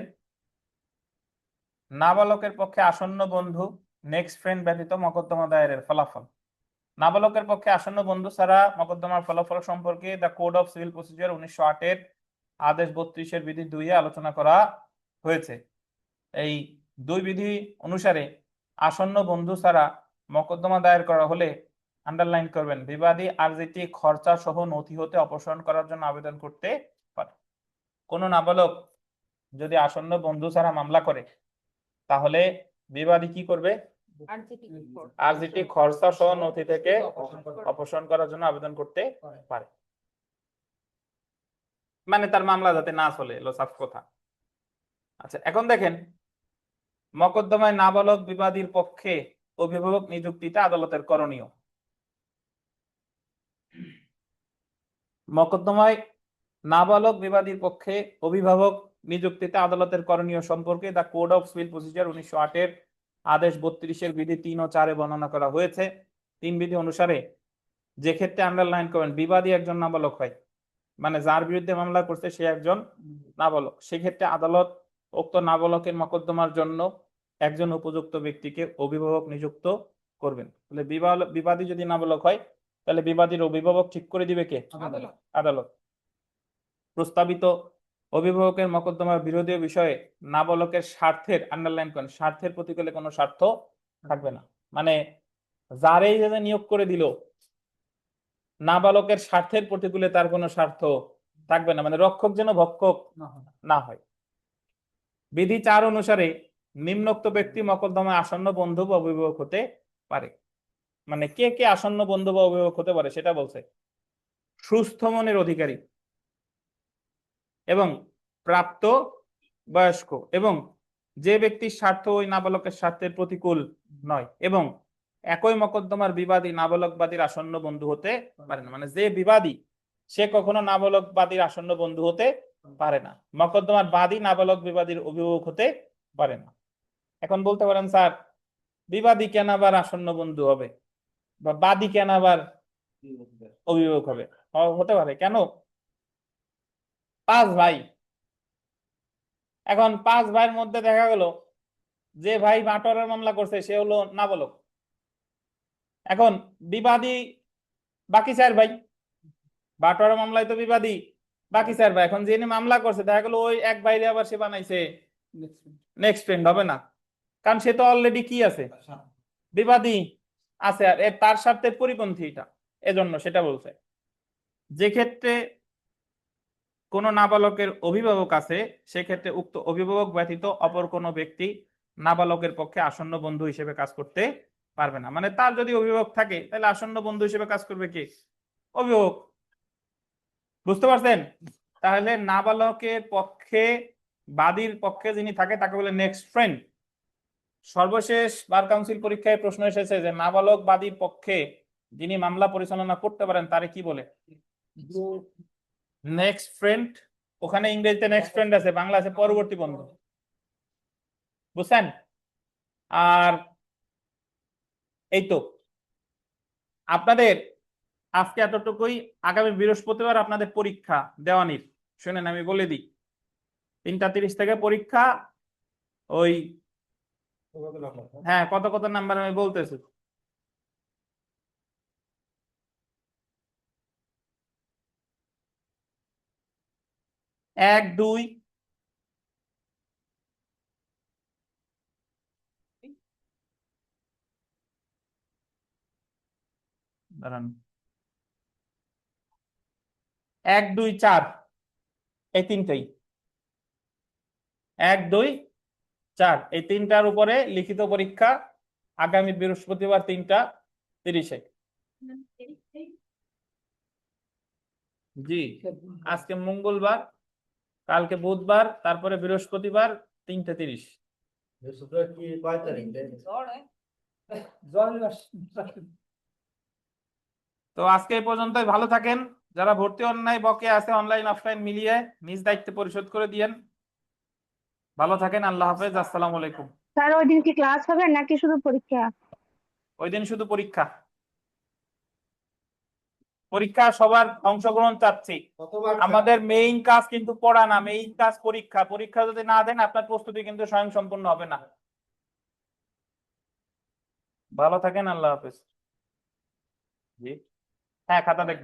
Speaker 1: নাবালকের পক্ষে আসন্ন বন্ধু নেক্সট ফ্রেন্ড ব্যতীত মকদ্দমা দায়েরের ফলাফল। নাবালকের পক্ষে আসন্ন বন্ধু ছাড়া মকদ্দমার ফলাফল সম্পর্কে the code of civil procedure 1908 আদেশ 32 বিধি 2 এ আলোচনা করা হয়েছে। এই দুই বিধি অনুসারে আসন্ন বন্ধু ছাড়া মকদ্দমা দায়ের করা হলে, আন্ডারলাইন করবেন, বিবাদী আরজিটি খরচা সহ নথি হতে অপসারণ করার জন্য আবেদন করতে পারে। কোন নাবালক যদি আসন্ন বন্ধু ছাড়া মামলা করে তাহলে বিবাদী কি করবে? আরজিটি খরচা সহ নথি থেকে অপসারণ করার জন্য আবেদন করতে পারে, মানে তার মামলা যাতে না চলে, এলো সাফ কথা। আচ্ছা, এখন দেখেন, মকদ্দমায় নাবালক বিবাদীর পক্ষে অভিভাবক নিযুক্তিটা আদালতের করণীয়। মকদ্দমায় নাবালক বিবাদীর পক্ষে অভিভাবক নিযুক্তিতে আদালতের করণীয় সম্পর্কে the code of civil procedure 1908 আদেশ 32 বিধি 3 ও 4 বর্ণনা করা হয়েছে। 3 বিধি অনুসারে যে ক্ষেত্রে, আন্ডারলাইন করবেন, বিবাদী একজন নাবালক হয়, মানে যার বিরুদ্ধে মামলা করছে সে একজন নাবালক, সেক্ষেত্রে আদালত উক্ত নাবালকের মকদ্দমার জন্য একজন উপযুক্ত ব্যক্তিকে অভিভাবক নিযুক্ত করবেন। তাহলে বিবাদী যদি নাবালক হয় তাহলে বিবাদীর অভিভাবক ঠিক করে দিবে কে? আদালত। প্রস্তাবিত অভিভাবকের মকদ্দমার বিরোধী বিষয়ে নাবালকের স্বার্থের, আন্ডারলাইন করেন, স্বার্থের প্রতিকূলে কোনো স্বার্থ থাকবে না। মানে যারেই যে নিয়োগ করে দিল, নাবালকের স্বার্থের প্রতিকূলে তার কোনো স্বার্থ থাকবে না, মানে রক্ষক যেন ভক্ষক না হয়। বিধি 4 অনুসারে নিম্নোক্ত ব্যক্তি মকদ্দমায় আসন্ন বন্ধু বা অভিভাবক হতে পারে। মানে কে কে আসন্ন বন্ধু বা অভিভাবক হতে পারে সেটা বলছে। সুস্থ মনের অধিকারী এবং প্রাপ্ত বয়স্ক, এবং যে ব্যক্তির স্বার্থ ওই নাবালকের স্বার্থের প্রতিকূল নয়, এবং একই মকদ্দমার বিবাদী নাবালকবাদীর আসন্ন বন্ধু হতে পারে না। মানে যে বিবাদী সে কখনো নাবালকবাদীর আসন্ন বন্ধু হতে পারে না, মকদ্দমার বাদী নাবালক বিবাদীর অভিভাবক হতে পারে না। এখন বলতে পারেন, স্যার বিবাদী কেন আবার আসন্ন বন্ধু হবে, বা বাদী কেন আবার অভিভাবক হবে? হতে পারে, কেন? 5 ভাই, এখন 5 ভাইয়ের মধ্যে দেখা গেল যে ভাই বাটোয়ারার মামলা করছে সে হলো নাবালক। এখন বিবাদী বাকি 4 ভাই, বাটোয়ারা মামলায় তো বিবাদী বাকি 4 ভাই। এখন যিনি মামলা করছে দেখা গেল ওই এক ভাইরে আবার সে বানাইছে নেক্সট ফ্রেন্ড, হবে না, কারণ সে তো অলরেডি কি আছে, বিবাদী আছে, আর তার স্বার্থের পরিপন্থী এটা, এজন্য সেটা বলছে। যে ক্ষেত্রে কোন নাবালকের অভিভাবক আছে সেক্ষেত্রে উক্ত অভিভাবক ব্যতীত অপর কোনো ব্যক্তি নাবালকের পক্ষে আসন্ন বন্ধু হিসেবে কাজ করতে পারবে না। মানে তার যদি অভিভাবক থাকে তাহলে আসন্ন বন্ধু হিসেবে কাজ করবে কি? অভিভাবক। বুঝতে পারছেন? তাহলে নাবালকের পক্ষে, বাদীর পক্ষে যিনি থাকে তাকে বলে নেক্সট ফ্রেন্ড। সর্বশেষ বার কাউন্সিল পরীক্ষায় প্রশ্ন এসেছে যে নাবালক বাদীর পক্ষে যিনি মামলা পরিচালনা করতে পারেন তারে কি বলে? Next friend. ওখানে ইংরেজিতে নেক্সট ফ্রেন্ড আছে, বাংলা আছে পরবর্তী বন্ধু। বুঝছেন? আর এই তো আপনাদের আজকে এতটুকুই। আগামী বৃহস্পতিবার আপনাদের পরীক্ষা দেওয়ানির। শুনেন আমি বলে দিই, 3:30 থেকে পরীক্ষা। ওই হ্যাঁ, কত কত নাম্বার আমি বলতেছি। এক, দুই, দাঁড়ান, 1, 2, 4, এই তিনটেই। 1, 2, 4 এই তিনটার উপরে লিখিত পরীক্ষা আগামী বৃহস্পতিবার 3:30-এ। জি, আজকে মঙ্গলবার, কালকে বুধবার, তারপরে বৃহস্পতিবার 3:30।
Speaker 4: কি কয় তারিখ?
Speaker 1: তো আজকে এই পর্যন্তই। ভালো থাকেন। যারা ভর্তি অন্যায় বকেয়া আছে অনলাইন অফলাইন মিলিয়ে নিজ দায়িত্বে পরিশোধ করে দিয়েন। ভালো থাকেন। আল্লাহ হাফেজ। আসসালামু আলাইকুম।
Speaker 3: স্যার ওই দিন কি ক্লাস হবে নাকি শুধু পরীক্ষা?
Speaker 1: ওই দিন শুধু পরীক্ষা। পরীক্ষা সবার অংশগ্রহণ চাচ্ছি। আমাদের মেইন কাজ কিন্তু পড়া না, মেইন কাজ পরীক্ষা। পরীক্ষা যদি না দেন আপনার প্রস্তুতি কিন্তু স্বয়ংসম্পূর্ণ হবে না। ভালো থাকেন। আল্লাহ হাফেজ। জি হ্যাঁ, খাতা দেখবো।